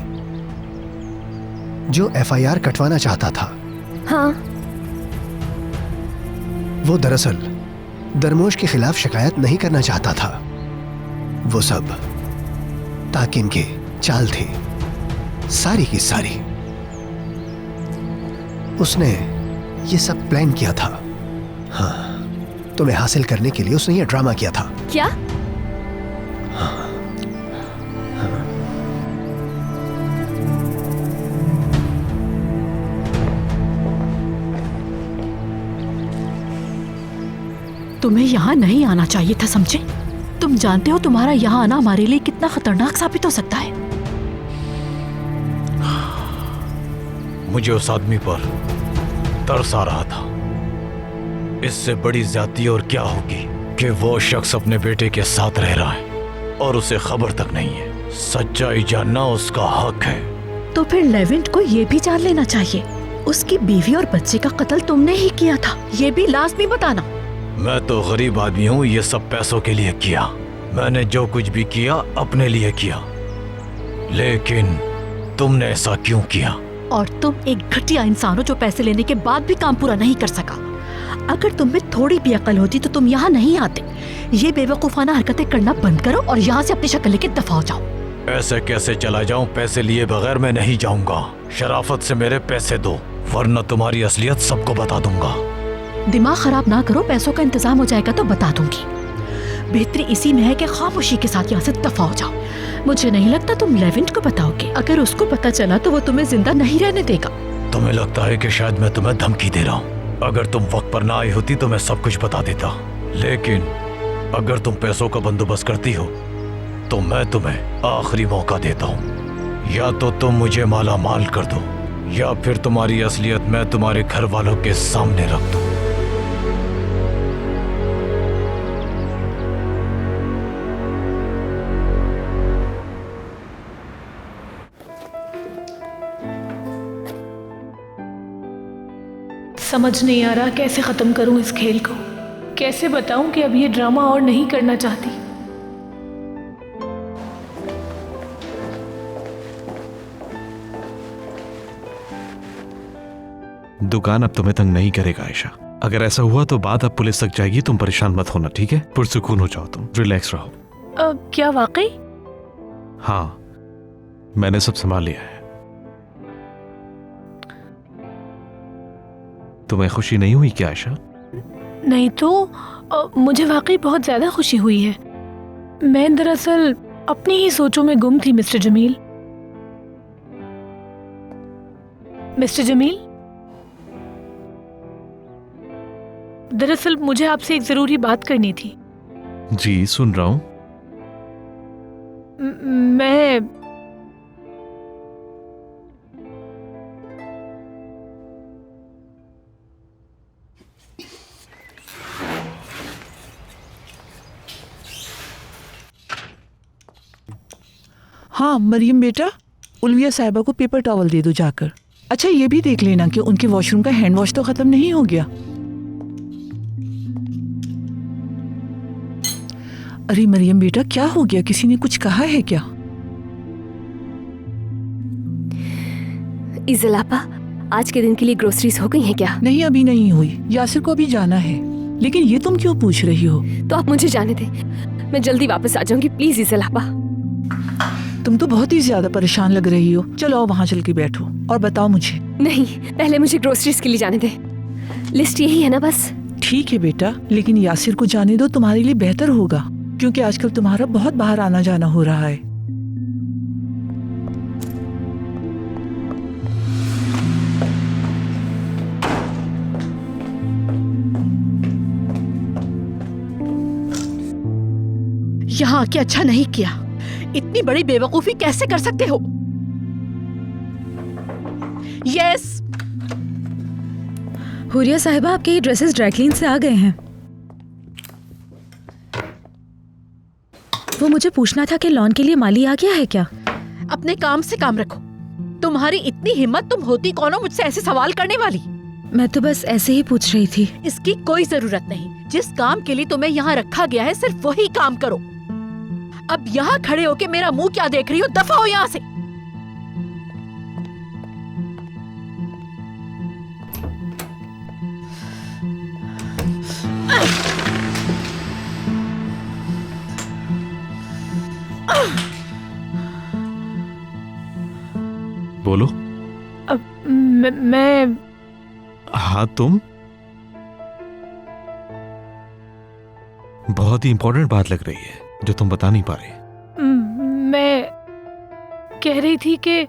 जो FIR कटवाना चाहता था।
हाँ।
वो दरअसल दरमोश के खिलाफ शिकायत नहीं करना चाहता था। वो सब ताकिन की चाल थी, सारी की सारी। उसने ये सब प्लान किया था। हाँ, तुम्हें हासिल करने के लिए उसने ये ड्रामा किया था।
क्या?
तुम्हें यहाँ नहीं आना चाहिए था, समझे? तुम जानते हो तुम्हारा यहाँ आना हमारे लिए कितना खतरनाक साबित हो सकता है।
मुझे उस आदमी पर तरस आ रहा था। इससे बड़ी ज्यादती और क्या होगी कि वो शख्स अपने बेटे के साथ रह रहा है और उसे खबर तक नहीं है। सच्चाई जानना उसका हक है।
तो फिर लेवेंट को ये भी जान लेना चाहिए, उसकी बीवी और बच्चे का कत्ल तुमने ही किया था। ये भी लाजमी बताना।
मैं तो गरीब आदमी हूँ, ये सब पैसों के लिए किया। मैंने जो कुछ भी किया अपने लिए किया, लेकिन तुमने ऐसा क्यों किया?
और तुम एक घटिया इंसान हो जो पैसे लेने के बाद भी काम पूरा नहीं कर सका। अगर तुम में थोड़ी भी अकल होती तो तुम यहाँ नहीं आते। ये बेवकूफाना हरकतें करना बंद करो और यहाँ से अपनी शक्ल लेके दफा हो जाओ।
ऐसे कैसे चला जाऊँ? पैसे लिए बगैर मैं नहीं जाऊंगा। शराफत से मेरे पैसे दो, वरना तुम्हारी असलियत सबको बता दूंगा।
दिमाग खराब ना करो, पैसों का इंतजाम हो जाएगा तो बता दूंगी। बेहतरी इसी में है कि खामोशी के साथ यहाँ से दफा हो जाओ। मुझे नहीं लगता तुम लेवेंट को बताओगे। अगर उसको पता चला तो वो तुम्हें जिंदा नहीं रहने देगा।
तुम्हें लगता है कि शायद मैं तुम्हें धमकी दे रहा हूँ? अगर तुम वक्त पर ना आई होती तो मैं सब कुछ बता देता, लेकिन अगर तुम पैसों का बंदोबस्त करती हो तो मैं तुम्हें आखिरी मौका देता हूँ। या तो तुम मुझे माला माल कर दो, या फिर तुम्हारी असलियत मैं तुम्हारे घर वालों के सामने रख दूँ।
समझ नहीं आ रहा कैसे खत्म करूं इस खेल को। कैसे बताऊं कि अब ये ड्रामा और नहीं करना चाहती।
दुकान अब तुम्हें तंग नहीं करेगा आयशा। अगर ऐसा हुआ तो बात अब पुलिस तक जाएगी। तुम परेशान मत होना, ठीक है? पुरसुकून हो जाओ, तुम रिलैक्स रहो।
क्या वाकई?
हाँ, मैंने सब संभाल लिया है। तुम्हें खुशी नहीं हुई क्या आयशा?
नहीं तो मुझे वाकई बहुत ज्यादा खुशी हुई है। मैं दरअसल अपनी ही सोचों में गुम थी मिस्टर जमील। मिस्टर जमील, दरअसल मुझे आपसे एक जरूरी बात करनी थी।
जी, सुन रहा हूं।
मैं
हाँ मरियम बेटा, उलविया साहिबा को पेपर टॉवल दे दो जाकर। अच्छा ये भी देख लेना कि उनके वॉशरूम का हैंड वॉश तो खत्म नहीं हो गया। अरे मरियम बेटा, क्या हो गया? किसी ने कुछ कहा है क्या?
इज़ल आपा, आज के दिन के लिए ग्रोसरीज हो गई हैं क्या?
नहीं, अभी नहीं हुई। यासिर को अभी जाना है। लेकिन ये तुम क्यों पूछ रही हो?
तो आप मुझे जाने दें, मैं जल्दी वापस आ जाऊंगी, प्लीज इज़ल आपा।
तुम तो बहुत ही ज्यादा परेशान लग रही हो। चलो आओ वहाँ चल के बैठो और बताओ मुझे।
नहीं, पहले मुझे ग्रोसरीज के लिए जाने दे। लिस्ट यही है ना बस?
ठीक है बेटा, लेकिन यासिर को जाने दो, तुम्हारे लिए बेहतर होगा, क्योंकि आजकल तुम्हारा बहुत बाहर आना जाना हो रहा है।
यहाँ आके अच्छा नहीं किया। इतनी बड़ी बेवकूफी कैसे कर सकते हो? यस।
हुरिया साहिबा, आपके ये ड्रेसेस ड्राई क्लीन से आ गए हैं। वो मुझे पूछना था कि लॉन के लिए माली आ गया है क्या?
अपने काम से काम रखो। तुम्हारी इतनी हिम्मत, तुम होती कौन हो मुझसे ऐसे सवाल करने वाली?
मैं तो बस ऐसे ही पूछ रही थी।
इसकी कोई जरूरत नहीं। जिस काम के लिए तुम्हें यहाँ रखा गया है सिर्फ वही काम करो। अब यहाँ खड़े होके मेरा मुंह क्या देख रही हो? दफा हो यहाँ से।
बोलो।
अब मैं
हाँ, तुम बहुत ही इंपॉर्टेंट बात लग रही है जो तुम बता नहीं पा रहे।
मैं कह रही थी कि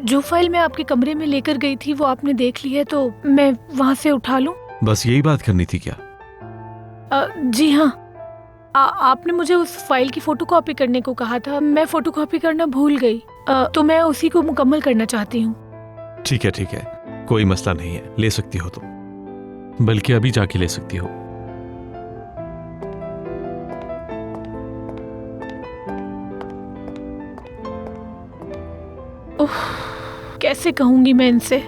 जो फाइल मैं आपके कमरे में लेकर गई थी वो आपने देख ली है, तो मैं वहां से उठा लूं?
बस यही बात करनी थी क्या?
जी हाँ, आपने मुझे उस फाइल की फोटोकॉपी करने को कहा था। मैं फोटोकॉपी करना भूल गई, तो मैं उसी को मुकम्मल करना चाहती हूँ।
ठीक है, कोई मसला नहीं है, ले सकती हो तुम, बल्कि अभी जाके ले सकती हो।
कैसे कहूंगी मैं इनसे?